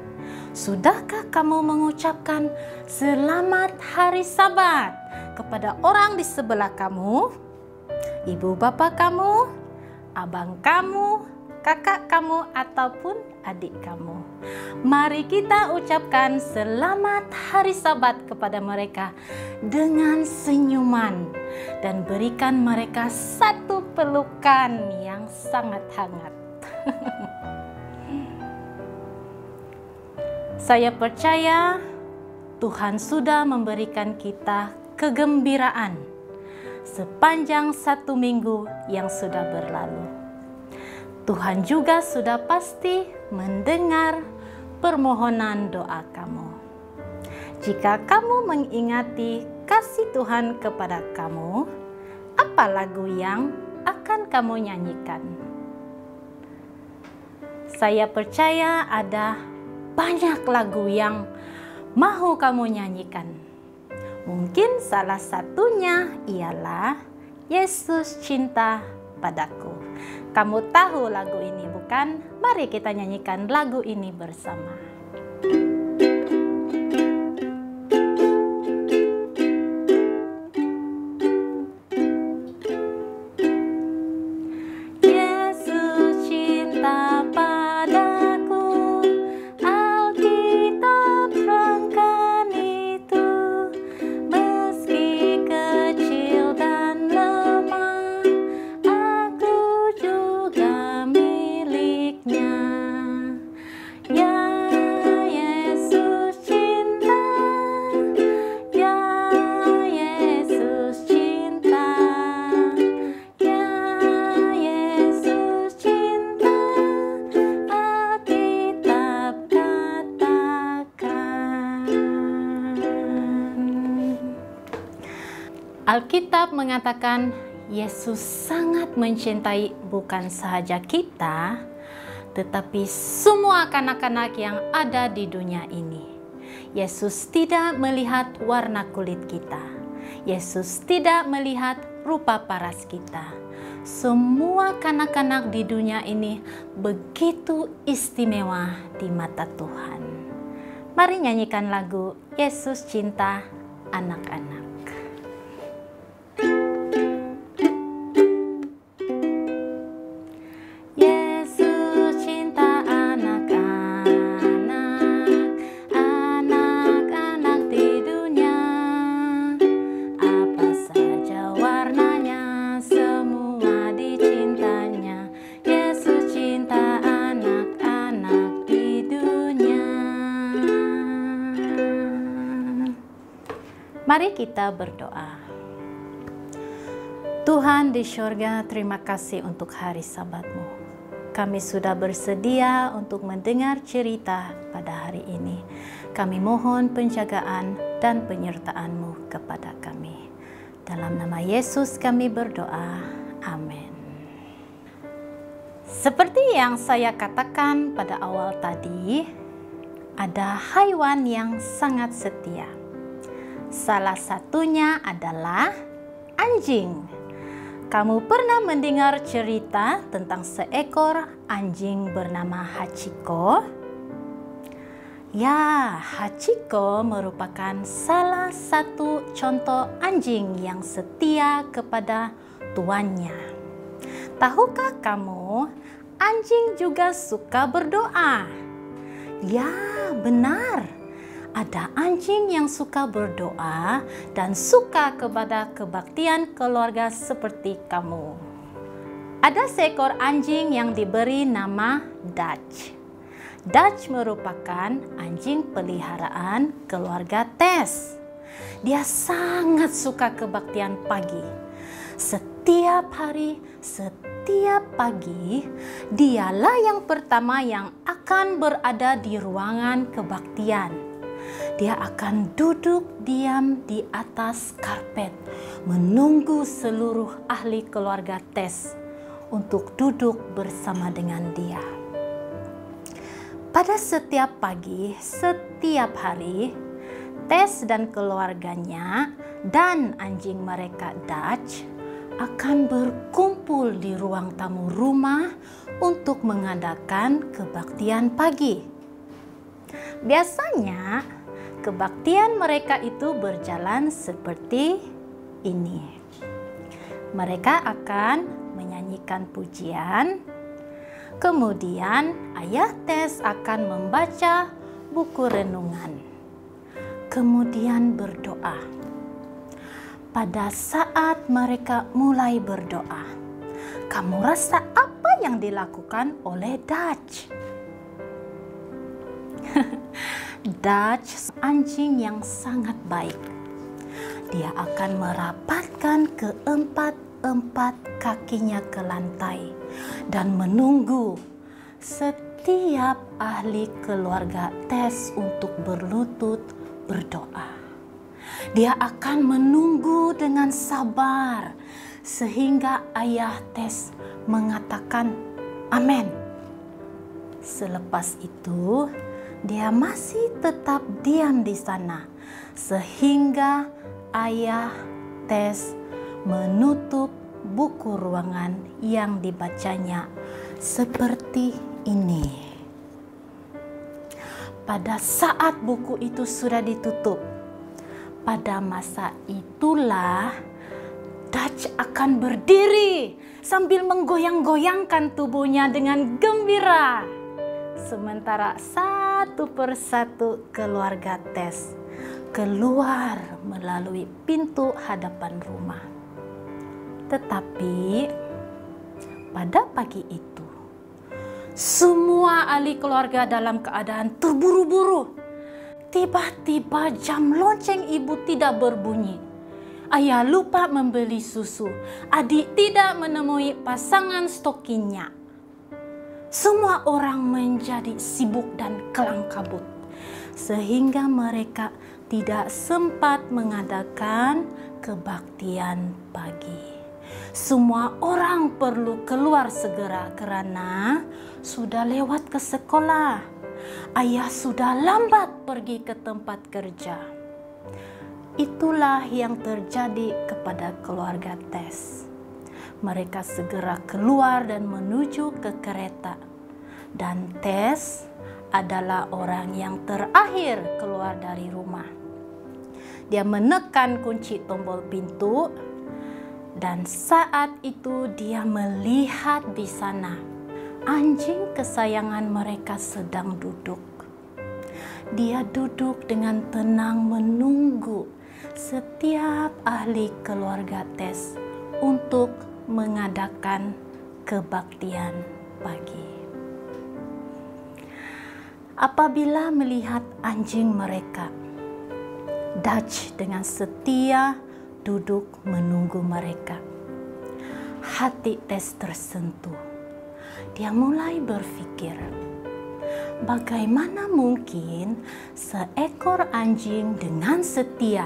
Sudahkah kamu mengucapkan selamat hari Sabat kepada orang di sebelah kamu, ibu bapak kamu, abang kamu, kakak kamu, ataupun adik kamu? Mari kita ucapkan selamat hari Sabat kepada mereka dengan senyuman dan berikan mereka satu pelukan yang sangat hangat. Saya percaya Tuhan sudah memberikan kita kegembiraan sepanjang 1 minggu yang sudah berlalu. Tuhan juga sudah pasti mendengar permohonan doa kamu. Jika kamu mengingati kasih Tuhan kepada kamu, apa lagu yang akan kamu nyanyikan? Saya percaya ada banyak lagu yang mau kamu nyanyikan. Mungkin salah satunya ialah Yesus Cinta Padaku. Kamu tahu lagu ini, bukan? Mari kita nyanyikan lagu ini bersama. Yesus cinta padaku, Alkitab terangkan itu, meski kecil dan lemah, aku juga miliknya. Yang Alkitab mengatakan Yesus sangat mencintai bukan sahaja kita, tetapi semua kanak-kanak yang ada di dunia ini. Yesus tidak melihat warna kulit kita. Yesus tidak melihat rupa paras kita. Semua kanak-kanak di dunia ini begitu istimewa di mata Tuhan. Mari nyanyikan lagu Yesus Cinta Anak-anak. Mari kita berdoa. Tuhan di surga, terima kasih untuk hari Sabat-Mu. Kami sudah bersedia untuk mendengar cerita pada hari ini. Kami mohon penjagaan dan penyertaan-Mu kepada kami. Dalam nama Yesus kami berdoa. Amin. Seperti yang saya katakan pada awal tadi, ada hewan yang sangat setia. Salah satunya adalah anjing. Kamu pernah mendengar cerita tentang seekor anjing bernama Hachiko? Ya, Hachiko merupakan salah satu contoh anjing yang setia kepada tuannya. Tahukah kamu, anjing juga suka berdoa? Ya, benar. Ada anjing yang suka berdoa dan suka kepada kebaktian keluarga seperti kamu. Ada seekor anjing yang diberi nama Dutch. Dutch merupakan anjing peliharaan keluarga Tess. Dia sangat suka kebaktian pagi. Setiap hari, setiap pagi, dialah yang pertama yang akan berada di ruangan kebaktian. Dia akan duduk diam di atas karpet, menunggu seluruh ahli keluarga Tess untuk duduk bersama dengan dia. Pada setiap pagi, setiap hari, Tess dan keluarganya dan anjing mereka Dutch akan berkumpul di ruang tamu rumah untuk mengadakan kebaktian pagi. Biasanya, kebaktian mereka itu berjalan seperti ini. Mereka akan menyanyikan pujian, kemudian ayah Tess akan membaca buku renungan, kemudian berdoa. Pada saat mereka mulai berdoa, kamu rasa apa yang dilakukan oleh Dutch? Dutch anjing yang sangat baik. Dia akan merapatkan keempat kakinya ke lantai dan menunggu setiap ahli keluarga Tess untuk berlutut berdoa. Dia akan menunggu dengan sabar sehingga ayah Tess mengatakan amin. Selepas itu, dia masih tetap diam di sana sehingga ayah Tess menutup buku ruangan yang dibacanya seperti ini. Pada saat buku itu sudah ditutup, pada masa itulah Dutch akan berdiri sambil menggoyang-goyangkan tubuhnya dengan gembira. Sementara satu persatu keluarga Tess keluar melalui pintu hadapan rumah. Tetapi pada pagi itu, semua ahli keluarga dalam keadaan terburu-buru. Tiba-tiba jam lonceng ibu tidak berbunyi. Ayah lupa membeli susu. Adik tidak menemui pasangan stokinya. Semua orang menjadi sibuk dan kelang kabut, sehingga mereka tidak sempat mengadakan kebaktian pagi. Semua orang perlu keluar segera karena sudah lewat ke sekolah. Ayah sudah lambat pergi ke tempat kerja. Itulah yang terjadi kepada keluarga Tess. Mereka segera keluar dan menuju ke kereta. Dan Tess adalah orang yang terakhir keluar dari rumah. Dia menekan kunci tombol pintu. Dan saat itu dia melihat di sana anjing kesayangan mereka sedang duduk. Dia duduk dengan tenang menunggu setiap ahli keluarga Tess untuk mengadakan kebaktian pagi. Apabila melihat anjing mereka, Dutch dengan setia duduk menunggu mereka. Hati Tess tersentuh. Dia mulai berpikir, bagaimana mungkin seekor anjing dengan setia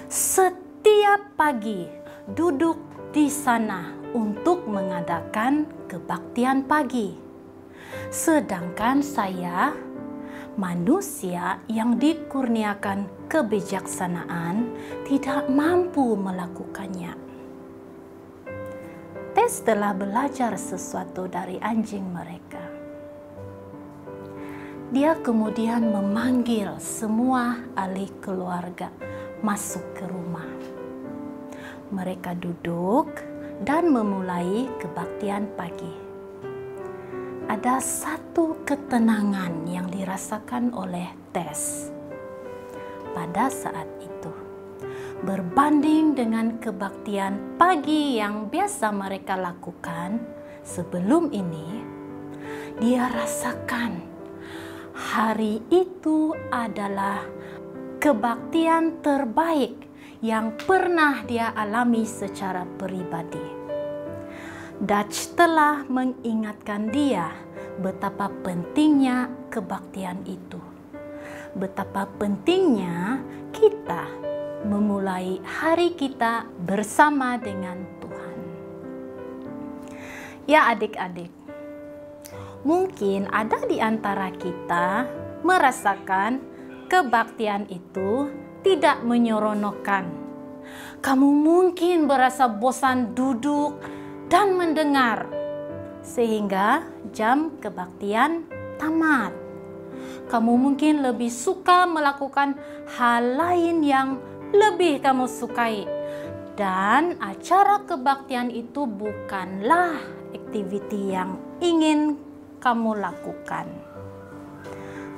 setiap pagi duduk di sana untuk mengadakan kebaktian pagi. Sedangkan saya, manusia yang dikurniakan kebijaksanaan, tidak mampu melakukannya. Tess telah belajar sesuatu dari anjing mereka. Dia kemudian memanggil semua ahli keluarga masuk ke rumah. Mereka duduk dan memulai kebaktian pagi. Ada satu ketenangan yang dirasakan oleh Tess pada saat itu. Berbanding dengan kebaktian pagi yang biasa mereka lakukan sebelum ini, dia rasakan hari itu adalah kebaktian terbaik yang pernah dia alami secara pribadi. Dutch telah mengingatkan dia betapa pentingnya kebaktian itu. Betapa pentingnya kita memulai hari kita bersama dengan Tuhan. Ya adik-adik, mungkin ada di antara kita merasakan kebaktian itu tidak menyeronokkan. Kamu mungkin berasa bosan duduk dan mendengar sehingga jam kebaktian tamat. Kamu mungkin lebih suka melakukan hal lain yang lebih kamu sukai, dan acara kebaktian itu bukanlah aktiviti yang ingin kamu lakukan.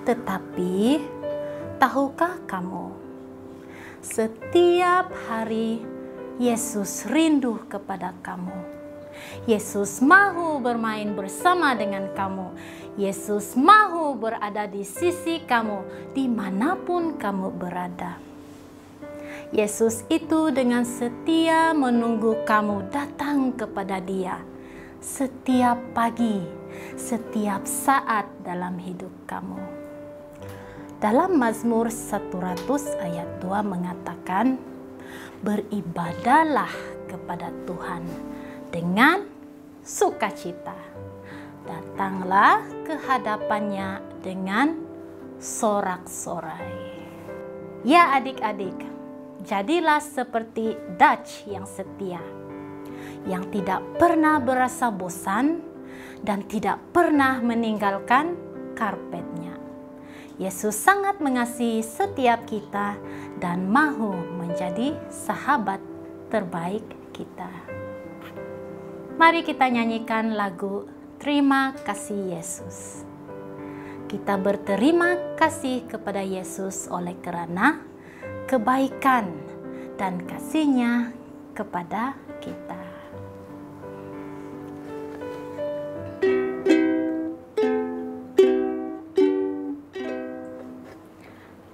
Tetapi tahukah kamu, setiap hari Yesus rindu kepada kamu. Yesus mau bermain bersama dengan kamu. Yesus mau berada di sisi kamu dimanapun kamu berada. Yesus itu dengan setia menunggu kamu datang kepada Dia setiap pagi, setiap saat dalam hidup kamu. Dalam Mazmur 100 ayat 2 mengatakan, beribadahlah kepada Tuhan dengan sukacita. Datanglah ke hadapannya dengan sorak-sorai. Ya adik-adik, jadilah seperti Dutch yang setia, yang tidak pernah berasa bosan dan tidak pernah meninggalkan karpetnya. Yesus sangat mengasihi setiap kita dan mau menjadi sahabat terbaik kita. Mari kita nyanyikan lagu Terima Kasih Yesus. Kita berterima kasih kepada Yesus oleh karena kebaikan dan kasih-Nya kepada kita.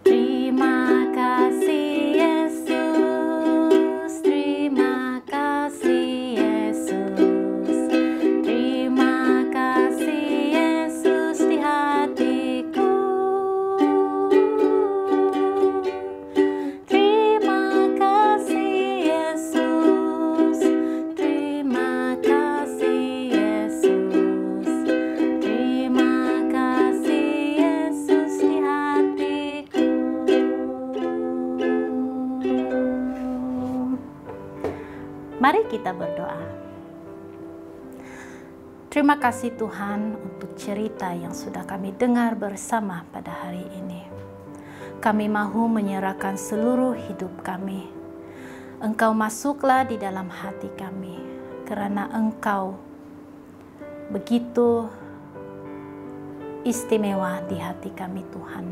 Terima kasih Mari kita berdoa. Terima kasih Tuhan untuk cerita yang sudah kami dengar bersama pada hari ini. Kami mahu menyerahkan seluruh hidup kami. Engkau masuklah di dalam hati kami, karena Engkau begitu istimewa di hati kami Tuhan.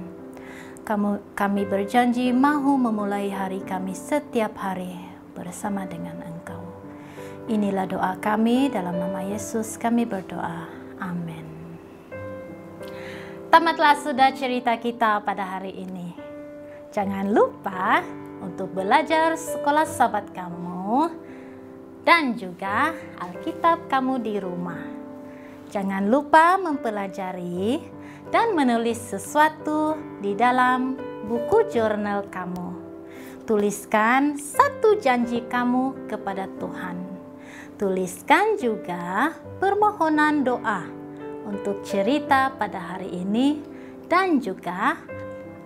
Kami berjanji mahu memulai hari kami setiap hari bersama dengan Engkau. Inilah doa kami, dalam nama Yesus kami berdoa. Amin. Tamatlah sudah cerita kita pada hari ini. Jangan lupa untuk belajar sekolah sahabat kamu dan juga Alkitab kamu di rumah. Jangan lupa mempelajari dan menulis sesuatu di dalam buku jurnal kamu. Tuliskan satu janji kamu kepada Tuhan. Tuliskan juga permohonan doa untuk cerita pada hari ini dan juga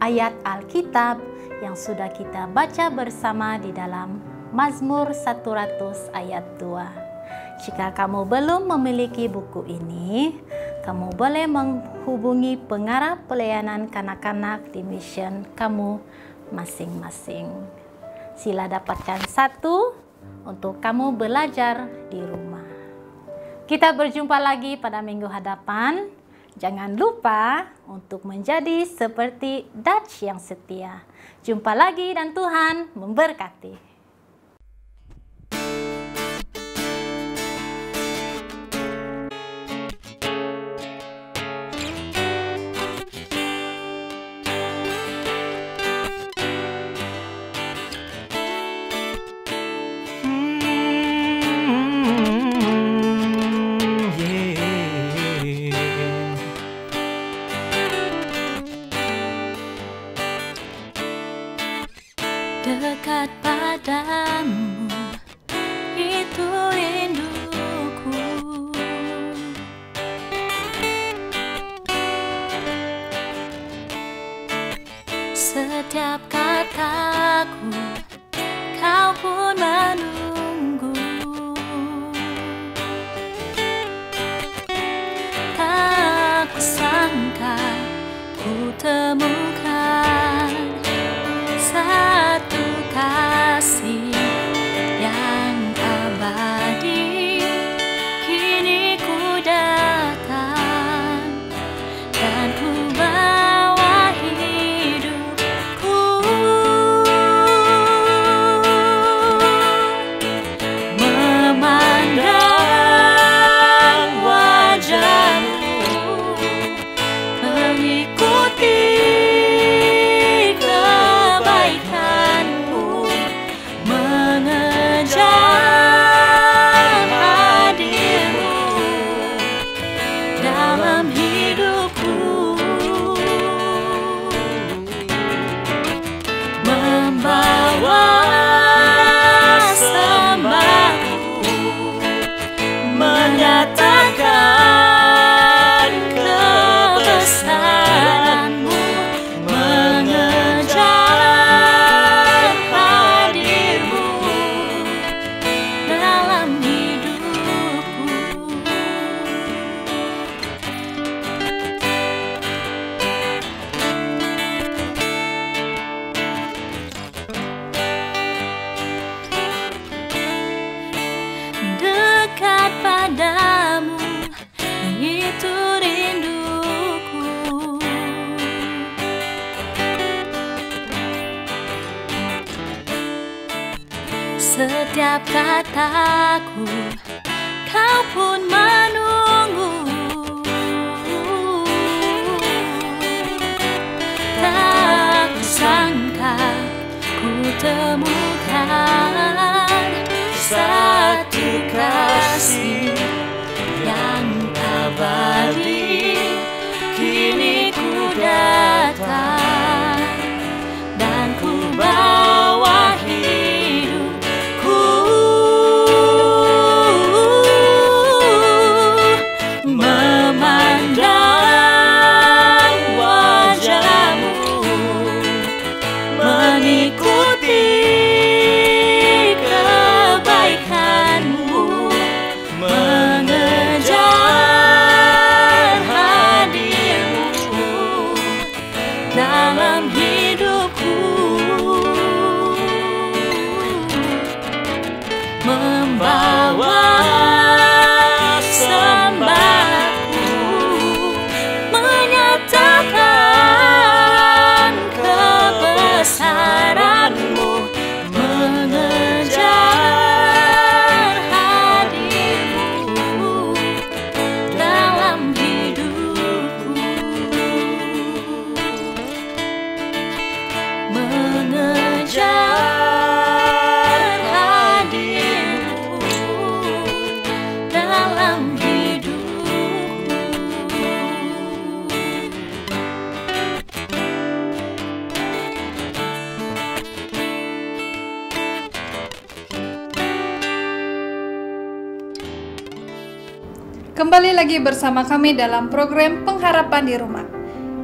ayat Alkitab yang sudah kita baca bersama di dalam Mazmur 100 ayat 2. Jika kamu belum memiliki buku ini, kamu boleh menghubungi pengarah pelayanan kanak-kanak di mission kamu masing-masing. Sila dapatkan satu untuk kamu belajar di rumah. Kita berjumpa lagi pada minggu hadapan. Jangan lupa untuk menjadi seperti Dutch yang setia. Jumpa lagi dan Tuhan memberkati. Dekat padamu, itu rinduku. Setiap kataku, kau pun menunggu. Tak kusangka ku temukan satu kasih yang abadi. Kini ku datang dan ku bawa hidupku, memandang wajahmu, mengikuti menyatakan kebesaranmu, mengejar hadirmu dalam hidupku. Dekat padamu, itu rinduku. Setiap kataku, kau pun menunggu. Tak kusangka ku temukan satu kasih yang abadi. Kini ku datang dan ku bawa hidupku, memandang wajahmu, mengikuti Kembali lagi bersama kami dalam program Pengharapan di Rumah.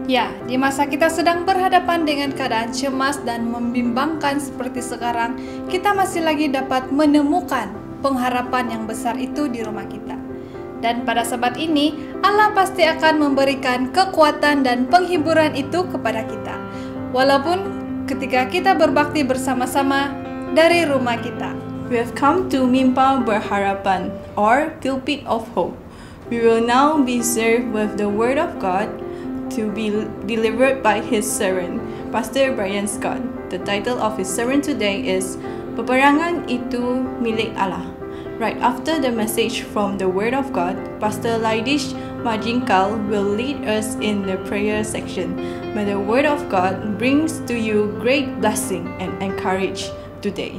Ya, di masa kita sedang berhadapan dengan keadaan cemas dan membimbangkan seperti sekarang, kita masih lagi dapat menemukan pengharapan yang besar itu di rumah kita. Dan pada saat ini, Allah pasti akan memberikan kekuatan dan penghiburan itu kepada kita. Walaupun ketika kita berbakti bersama-sama dari rumah kita. We have come to Mimbar Berharapan, or Pulpit of Hope. We will now be served with the Word of God to be delivered by his servant, Pastor Brian Scott. The title of his sermon today is Peperangan Itu Milik Allah. Right after the message from the Word of God, Pastor Laidish Majingkal will lead us in the prayer section. May the Word of God brings to you great blessing and encourage today.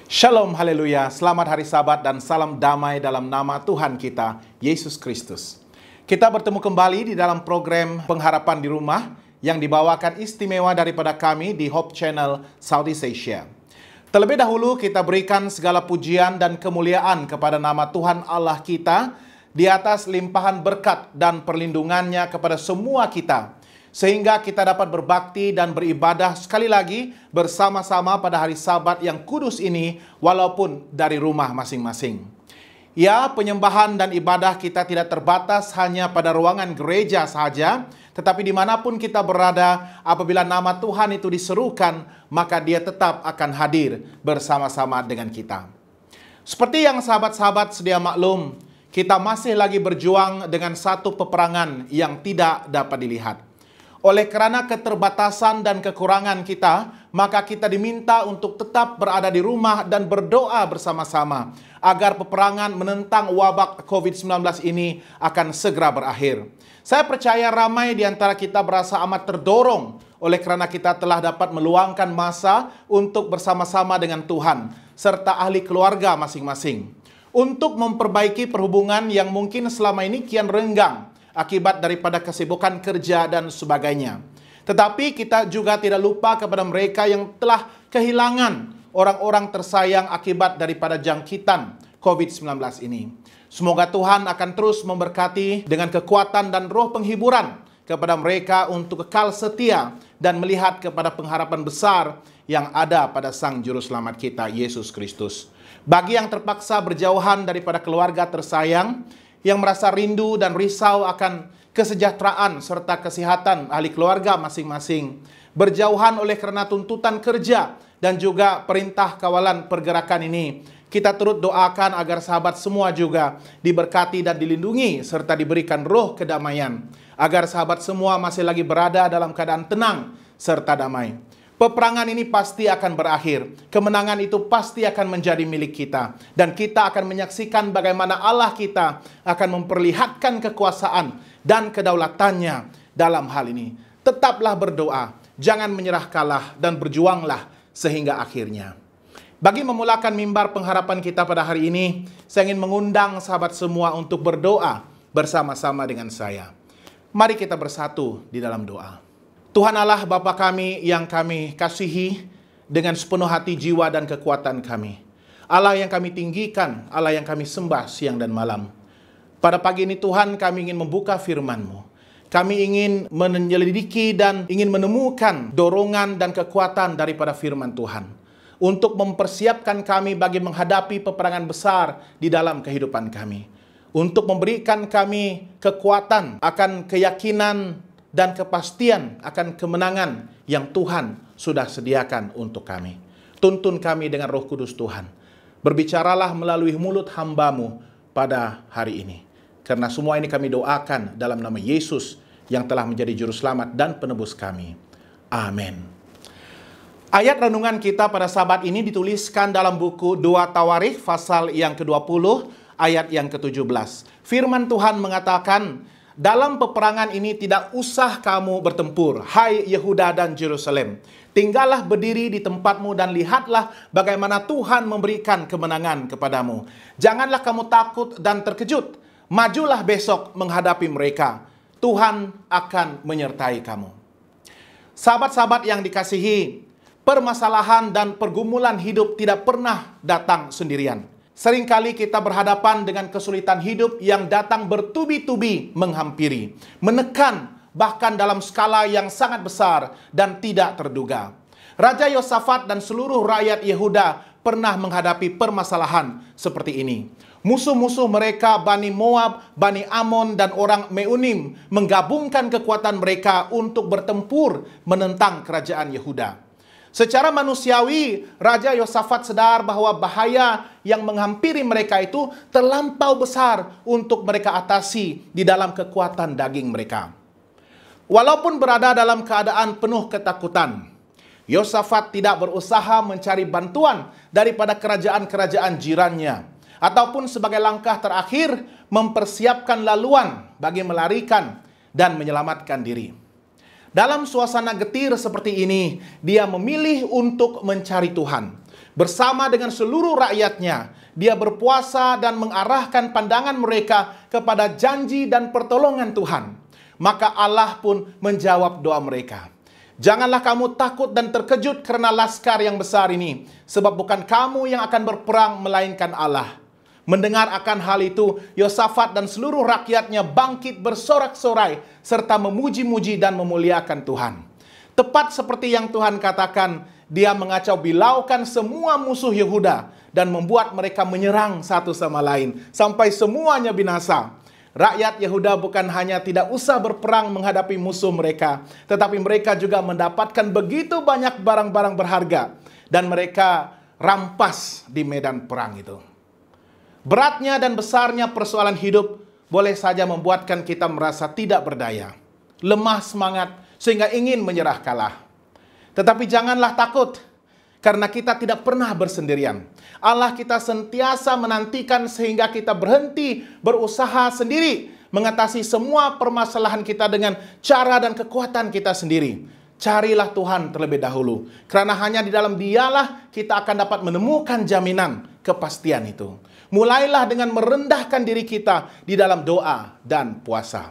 Shalom, haleluya, selamat hari Sabat dan salam damai dalam nama Tuhan kita, Yesus Kristus. Kita bertemu kembali di dalam program Pengharapan di Rumah yang dibawakan istimewa daripada kami di Hope Channel Southeast Asia. Terlebih dahulu kita berikan segala pujian dan kemuliaan kepada nama Tuhan Allah kita di atas limpahan berkat dan perlindungannya kepada semua kita, sehingga kita dapat berbakti dan beribadah sekali lagi bersama-sama pada hari Sabat yang kudus ini, walaupun dari rumah masing-masing. Ya, penyembahan dan ibadah kita tidak terbatas hanya pada ruangan gereja saja, tetapi dimanapun kita berada, apabila nama Tuhan itu diserukan, maka Dia tetap akan hadir bersama-sama dengan kita. Seperti yang sahabat-sahabat sedia maklum, kita masih lagi berjuang dengan satu peperangan yang tidak dapat dilihat. Oleh karena keterbatasan dan kekurangan kita, maka kita diminta untuk tetap berada di rumah dan berdoa bersama-sama agar peperangan menentang wabak COVID-19 ini akan segera berakhir. Saya percaya ramai di antara kita berasa amat terdorong oleh karena kita telah dapat meluangkan masa untuk bersama-sama dengan Tuhan serta ahli keluarga masing-masing untuk memperbaiki perhubungan yang mungkin selama ini kian renggang akibat daripada kesibukan kerja dan sebagainya. Tetapi kita juga tidak lupa kepada mereka yang telah kehilangan orang-orang tersayang akibat daripada jangkitan COVID-19 ini. Semoga Tuhan akan terus memberkati dengan kekuatan dan roh penghiburan kepada mereka untuk kekal setia dan melihat kepada pengharapan besar yang ada pada Sang Juru Selamat kita, Yesus Kristus. Bagi yang terpaksa berjauhan daripada keluarga tersayang, yang merasa rindu dan risau akan kesejahteraan serta kesehatan ahli keluarga masing-masing, berjauhan oleh karena tuntutan kerja dan juga perintah kawalan pergerakan ini, kita turut doakan agar sahabat semua juga diberkati dan dilindungi serta diberikan roh kedamaian, agar sahabat semua masih lagi berada dalam keadaan tenang serta damai. Peperangan ini pasti akan berakhir. Kemenangan itu pasti akan menjadi milik kita. Dan kita akan menyaksikan bagaimana Allah kita akan memperlihatkan kekuasaan dan kedaulatannya dalam hal ini. Tetaplah berdoa, jangan menyerah kalah, dan berjuanglah sehingga akhirnya. Bagi memulakan mimbar pengharapan kita pada hari ini, saya ingin mengundang sahabat semua untuk berdoa bersama-sama dengan saya. Mari kita bersatu di dalam doa. Tuhan Allah Bapa kami yang kami kasihi dengan sepenuh hati, jiwa, dan kekuatan kami. Allah yang kami tinggikan, Allah yang kami sembah siang dan malam. Pada pagi ini Tuhan, kami ingin membuka firman-Mu. Kami ingin menyelidiki dan ingin menemukan dorongan dan kekuatan daripada firman Tuhan, untuk mempersiapkan kami bagi menghadapi peperangan besar di dalam kehidupan kami. Untuk memberikan kami kekuatan akan keyakinan dan kepastian akan kemenangan yang Tuhan sudah sediakan untuk kami. Tuntun kami dengan Roh Kudus Tuhan. Berbicaralah melalui mulut hamba-Mu pada hari ini. Karena semua ini kami doakan dalam nama Yesus yang telah menjadi Juru Selamat dan Penebus kami. Amin. Ayat renungan kita pada Sabat ini dituliskan dalam buku 2 Tawarikh pasal yang ke-20 ayat yang ke-17. Firman Tuhan mengatakan, dalam peperangan ini tidak usah kamu bertempur, hai Yehuda dan Yerusalem. Tinggallah berdiri di tempatmu dan lihatlah bagaimana Tuhan memberikan kemenangan kepadamu. Janganlah kamu takut dan terkejut. Majulah besok menghadapi mereka. Tuhan akan menyertai kamu. Sahabat-sahabat yang dikasihi, permasalahan dan pergumulan hidup tidak pernah datang sendirian. Seringkali kita berhadapan dengan kesulitan hidup yang datang bertubi-tubi menghampiri, menekan, bahkan dalam skala yang sangat besar dan tidak terduga. Raja Yosafat dan seluruh rakyat Yehuda pernah menghadapi permasalahan seperti ini. Musuh-musuh mereka, Bani Moab, Bani Amon, dan orang Meunim menggabungkan kekuatan mereka untuk bertempur menentang kerajaan Yehuda. Secara manusiawi, Raja Yosafat sadar bahwa bahaya yang menghampiri mereka itu terlampau besar untuk mereka atasi di dalam kekuatan daging mereka. Walaupun berada dalam keadaan penuh ketakutan, Yosafat tidak berusaha mencari bantuan daripada kerajaan-kerajaan jirannya, ataupun sebagai langkah terakhir mempersiapkan laluan bagi melarikan dan menyelamatkan diri. Dalam suasana getir seperti ini, dia memilih untuk mencari Tuhan. Bersama dengan seluruh rakyatnya, dia berpuasa dan mengarahkan pandangan mereka kepada janji dan pertolongan Tuhan. Maka Allah pun menjawab doa mereka. Janganlah kamu takut dan terkejut karena laskar yang besar ini, sebab bukan kamu yang akan berperang, melainkan Allah. Mendengar akan hal itu, Yosafat dan seluruh rakyatnya bangkit bersorak-sorai serta memuji-muji dan memuliakan Tuhan. Tepat seperti yang Tuhan katakan, dia mengacau bilaukan semua musuh Yehuda dan membuat mereka menyerang satu sama lain sampai semuanya binasa. Rakyat Yehuda bukan hanya tidak usah berperang menghadapi musuh mereka, tetapi mereka juga mendapatkan begitu banyak barang-barang berharga dan mereka rampas di medan perang itu. Beratnya dan besarnya persoalan hidup boleh saja membuatkan kita merasa tidak berdaya, lemah semangat, sehingga ingin menyerah kalah. Tetapi janganlah takut, karena kita tidak pernah bersendirian. Allah kita sentiasa menantikan sehingga kita berhenti berusaha sendiri, mengatasi semua permasalahan kita dengan cara dan kekuatan kita sendiri. Carilah Tuhan terlebih dahulu, karena hanya di dalam Dialah kita akan dapat menemukan jaminan kepastian itu. Mulailah dengan merendahkan diri kita di dalam doa dan puasa.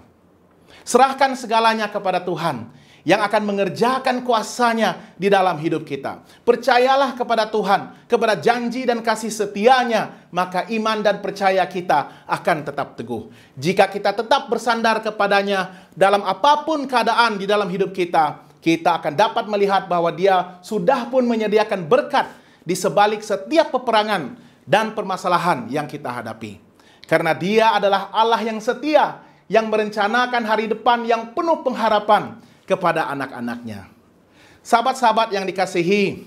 Serahkan segalanya kepada Tuhan yang akan mengerjakan kuasa-Nya di dalam hidup kita. Percayalah kepada Tuhan, kepada janji dan kasih setia-Nya, maka iman dan percaya kita akan tetap teguh. Jika kita tetap bersandar kepada-Nya dalam apapun keadaan di dalam hidup kita, kita akan dapat melihat bahwa Dia sudah pun menyediakan berkat di sebalik setiap peperangan dan permasalahan yang kita hadapi. Karena Dia adalah Allah yang setia, yang merencanakan hari depan yang penuh pengharapan kepada anak-anak-Nya. Sahabat-sahabat yang dikasihi,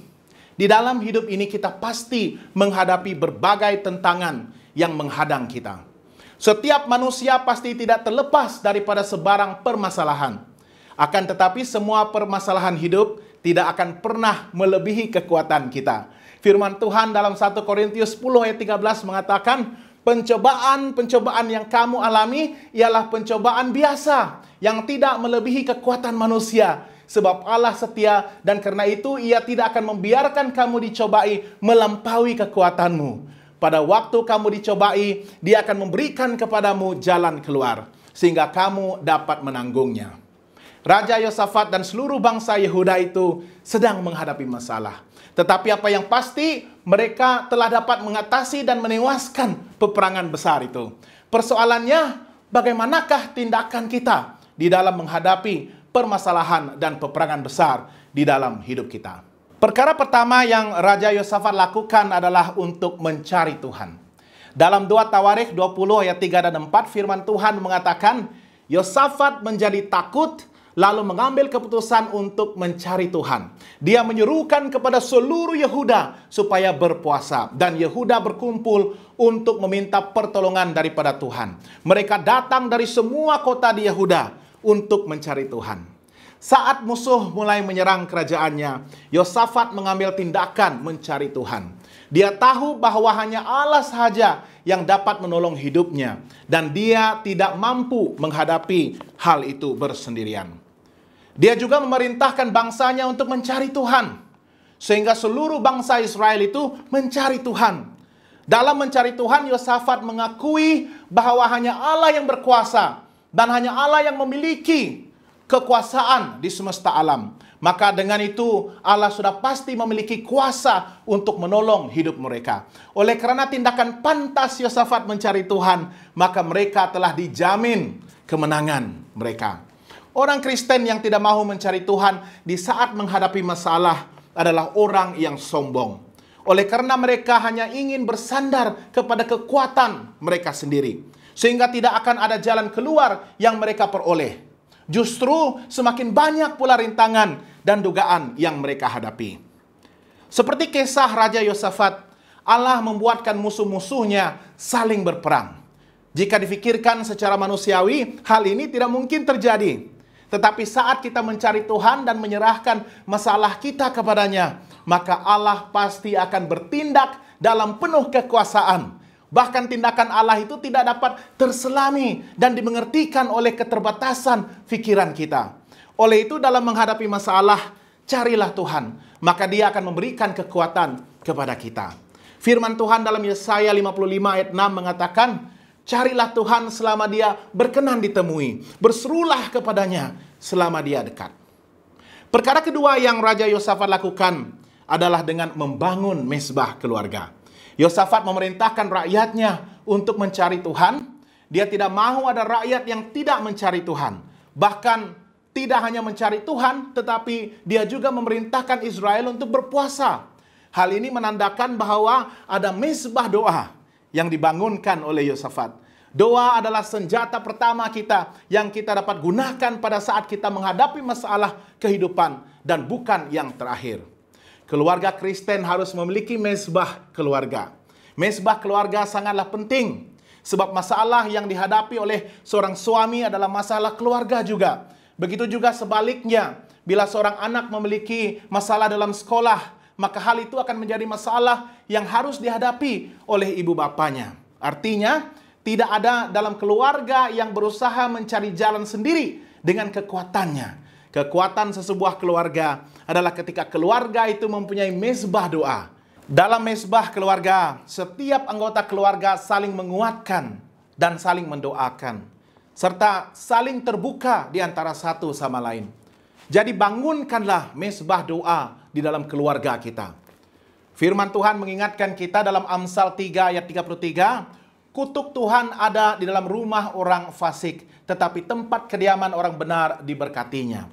di dalam hidup ini kita pasti menghadapi berbagai tantangan yang menghadang kita. Setiap manusia pasti tidak terlepas daripada sebarang permasalahan. Akan tetapi semua permasalahan hidup tidak akan pernah melebihi kekuatan kita. Firman Tuhan dalam 1 Korintius 10 ayat 13 mengatakan, pencobaan-pencobaan yang kamu alami ialah pencobaan biasa yang tidak melebihi kekuatan manusia. Sebab Allah setia dan karena itu Ia tidak akan membiarkan kamu dicobai melampaui kekuatanmu. Pada waktu kamu dicobai, Dia akan memberikan kepadamu jalan keluar sehingga kamu dapat menanggungnya. Raja Yosafat dan seluruh bangsa Yehuda itu sedang menghadapi masalah. Tetapi apa yang pasti, mereka telah dapat mengatasi dan menewaskan peperangan besar itu. Persoalannya, bagaimanakah tindakan kita di dalam menghadapi permasalahan dan peperangan besar di dalam hidup kita? Perkara pertama yang Raja Yosafat lakukan adalah untuk mencari Tuhan. Dalam 2 Tawarikh 20 ayat 3 dan 4, firman Tuhan mengatakan, Yosafat menjadi takut, lalu mengambil keputusan untuk mencari Tuhan. Dia menyerukan kepada seluruh Yehuda supaya berpuasa. Dan Yehuda berkumpul untuk meminta pertolongan daripada Tuhan. Mereka datang dari semua kota di Yehuda untuk mencari Tuhan. Saat musuh mulai menyerang kerajaannya, Yosafat mengambil tindakan mencari Tuhan. Dia tahu bahwa hanya Allah sahaja yang dapat menolong hidupnya. Dan dia tidak mampu menghadapi hal itu bersendirian. Dia juga memerintahkan bangsanya untuk mencari Tuhan. Sehingga seluruh bangsa Israel itu mencari Tuhan. Dalam mencari Tuhan, Yosafat mengakui bahwa hanya Allah yang berkuasa. Dan hanya Allah yang memiliki kekuasaan di semesta alam. maka dengan itu Allah sudah pasti memiliki kuasa untuk menolong hidup mereka. Oleh karena tindakan pantas Yosafat mencari Tuhan, maka mereka telah dijamin kemenangan mereka. Orang Kristen yang tidak mau mencari Tuhan di saat menghadapi masalah adalah orang yang sombong. Oleh karena mereka hanya ingin bersandar kepada kekuatan mereka sendiri, sehingga tidak akan ada jalan keluar yang mereka peroleh. Justru semakin banyak pula rintangan dan dugaan yang mereka hadapi. Seperti kisah Raja Yosafat, Allah membuatkan musuh-musuhnya saling berperang. Jika difikirkan secara manusiawi, hal ini tidak mungkin terjadi. Tetapi saat kita mencari Tuhan dan menyerahkan masalah kita kepadanya, maka Allah pasti akan bertindak dalam penuh kekuasaan. Bahkan tindakan Allah itu tidak dapat terselami dan dimengertikan oleh keterbatasan pikiran kita. Oleh itu dalam menghadapi masalah, carilah Tuhan, maka Dia akan memberikan kekuatan kepada kita. Firman Tuhan dalam Yesaya 55 ayat 6 mengatakan, carilah Tuhan selama Dia berkenan ditemui, berserulah kepadanya selama Dia dekat. Perkara kedua yang Raja Yosafat lakukan adalah dengan membangun mezbah keluarga. Yosafat memerintahkan rakyatnya untuk mencari Tuhan. Dia tidak mau ada rakyat yang tidak mencari Tuhan. Bahkan tidak hanya mencari Tuhan, tetapi dia juga memerintahkan Israel untuk berpuasa. Hal ini menandakan bahwa ada mezbah doa yang dibangunkan oleh Yosafat. Doa adalah senjata pertama kita yang kita dapat gunakan pada saat kita menghadapi masalah kehidupan dan bukan yang terakhir. Keluarga Kristen harus memiliki mezbah keluarga. Mezbah keluarga sangatlah penting, sebab masalah yang dihadapi oleh seorang suami adalah masalah keluarga juga. Begitu juga sebaliknya, bila seorang anak memiliki masalah dalam sekolah, maka hal itu akan menjadi masalah yang harus dihadapi oleh ibu bapanya. Artinya, tidak ada dalam keluarga yang berusaha mencari jalan sendiri dengan kekuatannya. Kekuatan sesebuah keluarga adalah ketika keluarga itu mempunyai mezbah doa. Dalam mezbah keluarga, setiap anggota keluarga saling menguatkan dan saling mendoakan, serta saling terbuka di antara satu sama lain. Jadi bangunkanlah mezbah doa di dalam keluarga kita. Firman Tuhan mengingatkan kita dalam Amsal 3 ayat 33, kutuk Tuhan ada di dalam rumah orang fasik, tetapi tempat kediaman orang benar diberkatinya.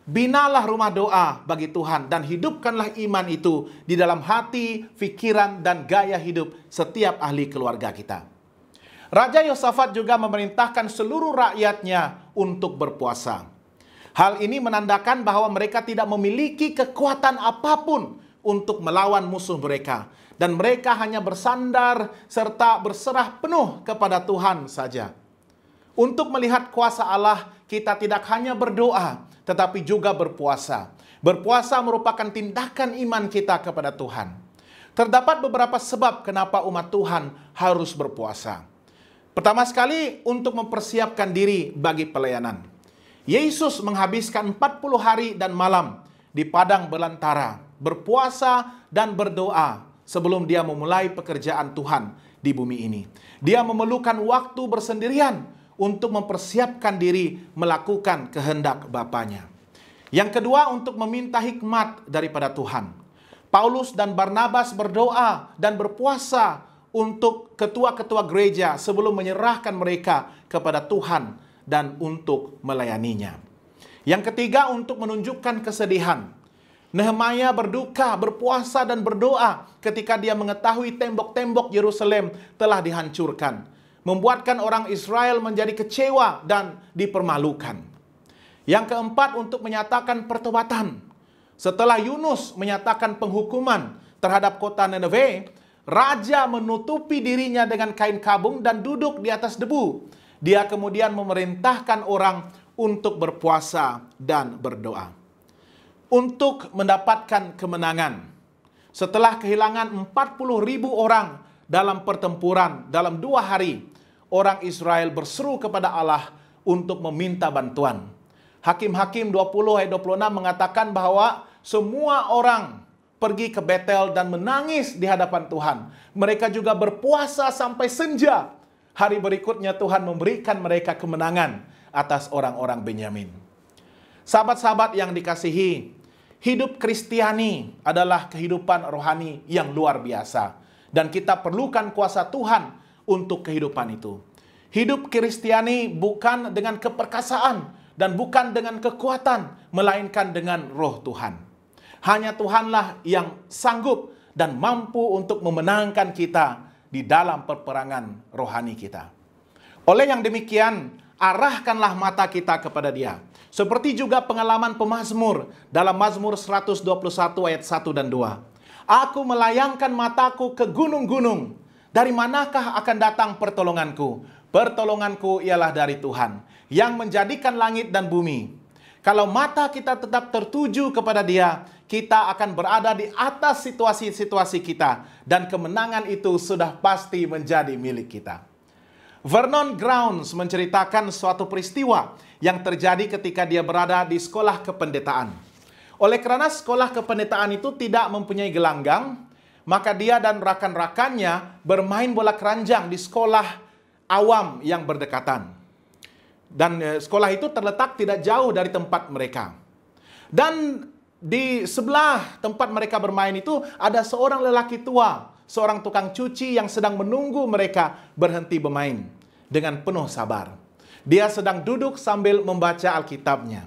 Binalah rumah doa bagi Tuhan dan hidupkanlah iman itu di dalam hati, pikiran, dan gaya hidup setiap ahli keluarga kita. Raja Yosafat juga memerintahkan seluruh rakyatnya untuk berpuasa. Hal ini menandakan bahwa mereka tidak memiliki kekuatan apapun untuk melawan musuh mereka. Dan mereka hanya bersandar serta berserah penuh kepada Tuhan saja. Untuk melihat kuasa Allah, kita tidak hanya berdoa, tetapi juga berpuasa. Berpuasa merupakan tindakan iman kita kepada Tuhan. Terdapat beberapa sebab kenapa umat Tuhan harus berpuasa. Pertama sekali, untuk mempersiapkan diri bagi pelayanan. Yesus menghabiskan 40 hari dan malam di padang belantara, berpuasa dan berdoa sebelum dia memulai pekerjaan Tuhan di bumi ini. Dia memerlukan waktu bersendirian untuk mempersiapkan diri melakukan kehendak Bapanya. Yang kedua, untuk meminta hikmat daripada Tuhan. Paulus dan Barnabas berdoa dan berpuasa untuk ketua-ketua gereja sebelum menyerahkan mereka kepada Tuhan dan untuk melayaninya. Yang ketiga, untuk menunjukkan kesedihan. Nehemia berduka, berpuasa dan berdoa ketika dia mengetahui tembok-tembok Yerusalem telah dihancurkan, membuatkan orang Israel menjadi kecewa dan dipermalukan. Yang keempat, untuk menyatakan pertobatan. Setelah Yunus menyatakan penghukuman terhadap kota Nineve, raja menutupi dirinya dengan kain kabung dan duduk di atas debu. Dia kemudian memerintahkan orang untuk berpuasa dan berdoa. Untuk mendapatkan kemenangan. Setelah kehilangan 40.000 orang dalam pertempuran dalam 2 hari, orang Israel berseru kepada Allah untuk meminta bantuan. Hakim-Hakim 20 ayat 26 mengatakan bahwa semua orang pergi ke Betel dan menangis di hadapan Tuhan. Mereka juga berpuasa sampai senja. Hari berikutnya Tuhan memberikan mereka kemenangan atas orang-orang Benyamin. Sahabat-sahabat yang dikasihi, hidup Kristiani adalah kehidupan rohani yang luar biasa. Dan kita perlukan kuasa Tuhan untuk kehidupan itu. Hidup Kristiani bukan dengan keperkasaan dan bukan dengan kekuatan, melainkan dengan roh Tuhan. Hanya Tuhanlah yang sanggup dan mampu untuk memenangkan kita di dalam peperangan rohani kita. Oleh yang demikian, arahkanlah mata kita kepada Dia. Seperti juga pengalaman pemazmur dalam Mazmur 121 ayat 1 dan 2. Aku melayangkan mataku ke gunung-gunung. Dari manakah akan datang pertolonganku? Pertolonganku ialah dari Tuhan yang menjadikan langit dan bumi. Kalau mata kita tetap tertuju kepada Dia, kita akan berada di atas situasi-situasi kita. Dan kemenangan itu sudah pasti menjadi milik kita. Vernon Grounds menceritakan suatu peristiwa yang terjadi ketika dia berada di sekolah kependetaan. Oleh karena sekolah kependetaan itu tidak mempunyai gelanggang, maka dia dan rakan-rakannya bermain bola keranjang di sekolah awam yang berdekatan. Dan sekolah itu terletak tidak jauh dari tempat mereka. Dan di sebelah tempat mereka bermain itu ada seorang lelaki tua, seorang tukang cuci yang sedang menunggu mereka berhenti bermain dengan penuh sabar. Dia sedang duduk sambil membaca Alkitabnya.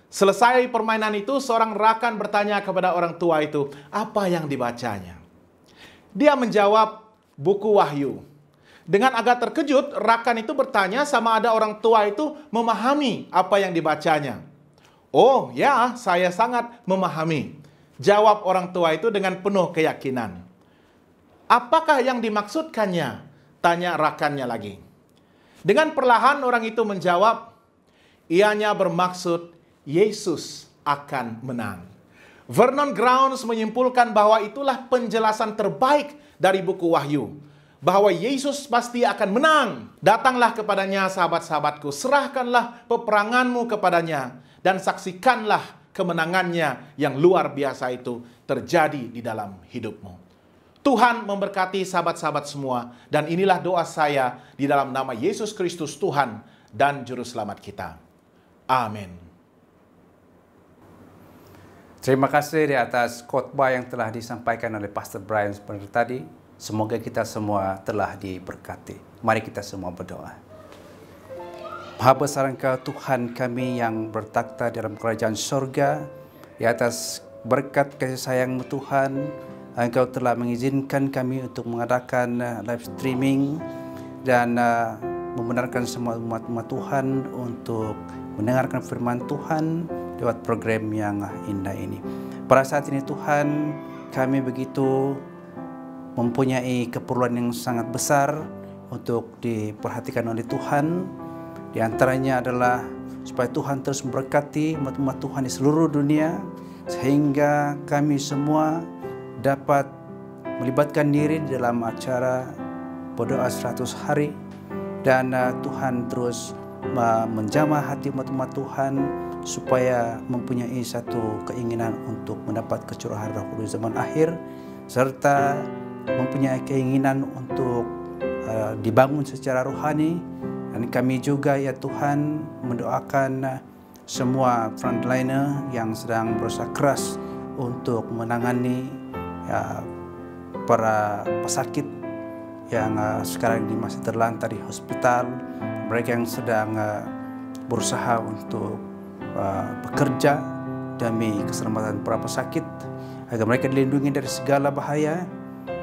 Selesai permainan itu, seorang rakan bertanya kepada orang tua itu, apa yang dibacanya? Dia menjawab, buku Wahyu. Dengan agak terkejut, rakan itu bertanya sama ada orang tua itu memahami apa yang dibacanya. Oh ya, saya sangat memahami. Jawab orang tua itu dengan penuh keyakinan. Apakah yang dimaksudkannya? Tanya rakannya lagi. Dengan perlahan orang itu menjawab, ianya bermaksud Yesus akan menang. Vernon Grounds menyimpulkan bahwa itulah penjelasan terbaik dari buku Wahyu. Bahwa Yesus pasti akan menang. Datanglah kepadanya sahabat-sahabatku, serahkanlah peperanganmu kepadanya, dan saksikanlah kemenangannya yang luar biasa itu terjadi di dalam hidupmu. Tuhan memberkati sahabat-sahabat semua, dan inilah doa saya di dalam nama Yesus Kristus Tuhan dan Juru Selamat kita. Amin. Terima kasih di atas khotbah yang telah disampaikan oleh Pastor Brian seperti tadi. Semoga kita semua telah diberkati. Mari kita semua berdoa. Maha besar Engkau Tuhan kami yang bertakhta dalam kerajaan surga. Di atas berkat kasih sayang-Mu Tuhan, Engkau telah mengizinkan kami untuk mengadakan live streaming dan membenarkan semua umat-umat Tuhan untuk mendengarkan firman Tuhan lewat program yang indah ini. Pada saat ini Tuhan, kami begitu mempunyai keperluan yang sangat besar untuk diperhatikan oleh Tuhan. Di antaranya adalah supaya Tuhan terus memberkati umat-umat Tuhan di seluruh dunia, sehingga kami semua dapat melibatkan diri dalam acara berdoa 100 hari. Dan Tuhan terus menjamah hati umat-umat Tuhan supaya mempunyai satu keinginan untuk mendapat kecurahan Roh Kudus zaman akhir, serta mempunyai keinginan untuk dibangun secara rohani. Dan kami juga ya Tuhan mendoakan semua frontliner yang sedang berusaha keras untuk menangani para pesakit yang sekarang ini masih terlantar di hospital, mereka yang sedang berusaha untuk bekerja demi keselamatan para pesakit, agar mereka dilindungi dari segala bahaya.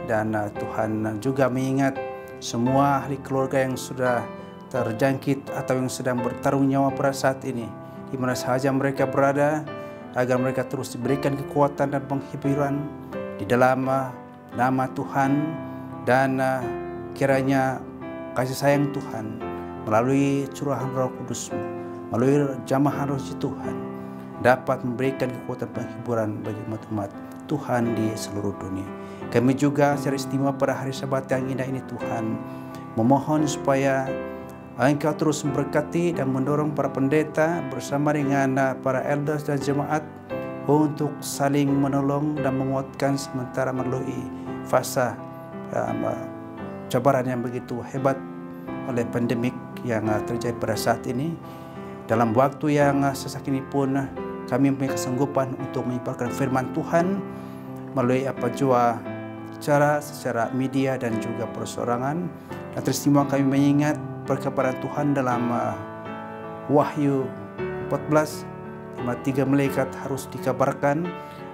Dan Tuhan juga mengingat semua ahli keluarga yang sudah terjangkit atau yang sedang bertarung nyawa pada saat ini, di mana saja mereka berada, agar mereka terus diberikan kekuatan dan penghiburan di dalam nama Tuhan. Dan kiranya kasih sayang Tuhan melalui curahan Roh Kudus, melalui jamahan Roh Tuhan, dapat memberikan kekuatan penghiburan bagi umat-umat Tuhan di seluruh dunia. Kami juga secara istimewa pada hari Sabat yang indah ini Tuhan, memohon supaya Engkau terus memberkati dan mendorong para pendeta bersama dengan para elders dan jemaat untuk saling menolong dan menguatkan sementara melalui fase cabaran yang begitu hebat oleh pandemik yang terjadi pada saat ini. Dalam waktu yang sesak ini pun kami mempunyai kesanggupan untuk menyebarkan firman Tuhan melalui cara secara media dan juga persorangan. Dan teristimewa kami mengingat perkabaran Tuhan dalam Wahyu 14, 3 malaikat harus dikabarkan,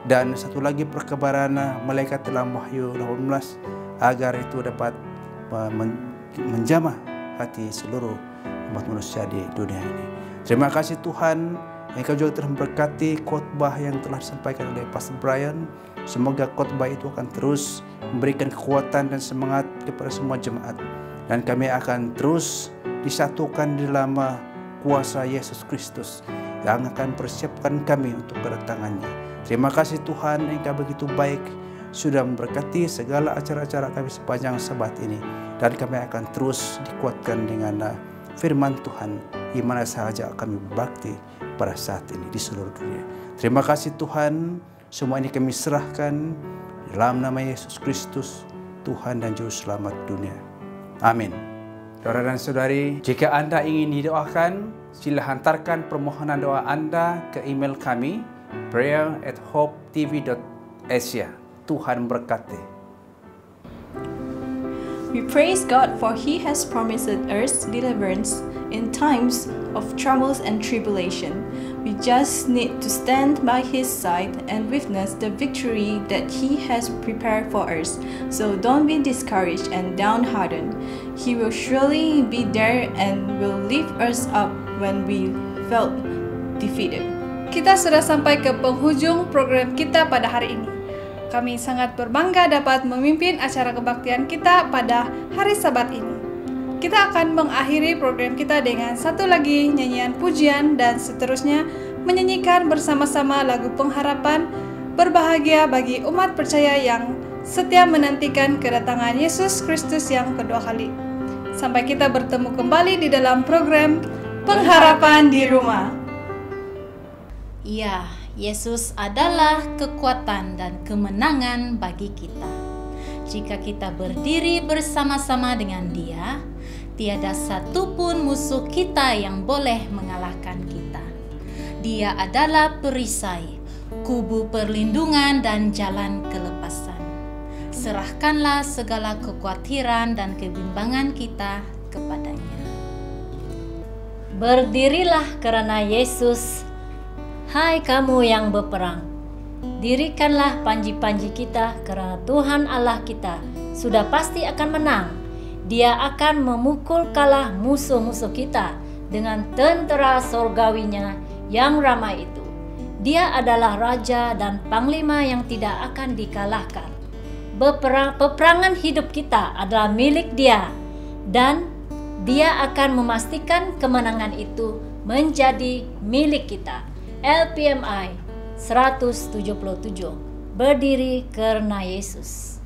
dan satu lagi perkabaran malaikat dalam Wahyu 18 agar itu dapat menjamah hati seluruh umat manusia di dunia ini. Terima kasih Tuhan, Engkau juga telah memberkati khotbah yang telah disampaikan oleh Pastor Brian. Semoga khotbah itu akan terus memberikan kekuatan dan semangat kepada semua jemaat, dan kami akan terus disatukan di dalam kuasa Yesus Kristus yang akan persiapkan kami untuk kedatangannya. Terima kasih Tuhan, Engkau begitu baik, sudah memberkati segala acara-acara kami sepanjang Sabat ini, dan kami akan terus dikuatkan dengan firman Tuhan di mana sahaja kami berbakti pada saat ini di seluruh dunia. Terima kasih Tuhan, semua ini kami serahkan dalam nama Yesus Kristus, Tuhan dan Juru Selamat dunia. Amin. Saudara dan saudari, jika Anda ingin didoakan, sila hantarkan permohonan doa Anda ke email kami, prayer@hopetv.asia. Tuhan berkati. We praise God for He has promised us deliverance in times of troubles and tribulation. We just need to stand by His side and witness the victory that He has prepared for us. So don't be discouraged and downhearted. He will surely be there and will lift us up when we felt defeated. Kita sudah sampai ke penghujung program kita pada hari ini. Kami sangat berbangga dapat memimpin acara kebaktian kita pada hari Sabat ini. Kita akan mengakhiri program kita dengan satu lagi nyanyian pujian dan seterusnya menyanyikan bersama-sama lagu pengharapan berbahagia bagi umat percaya yang setia menantikan kedatangan Yesus Kristus yang kedua kali. Sampai kita bertemu kembali di dalam program Pengharapan di Rumah. Ya, Yesus adalah kekuatan dan kemenangan bagi kita. Jika kita berdiri bersama-sama dengan Dia, tiada satupun musuh kita yang boleh mengalahkan kita. Dia adalah perisai, kubu perlindungan dan jalan kelepasan. Serahkanlah segala kekhawatiran dan kebimbangan kita kepadanya. Berdirilah karena Yesus. Hai kamu yang berperang, dirikanlah panji-panji kita karena Tuhan Allah kita sudah pasti akan menang. Dia akan memukul kalah musuh-musuh kita dengan tentera sorgawinya yang ramai itu. Dia adalah raja dan panglima yang tidak akan dikalahkan. Peperangan hidup kita adalah milik Dia, dan Dia akan memastikan kemenangan itu menjadi milik kita. LPMI 177, berdiri karena Yesus.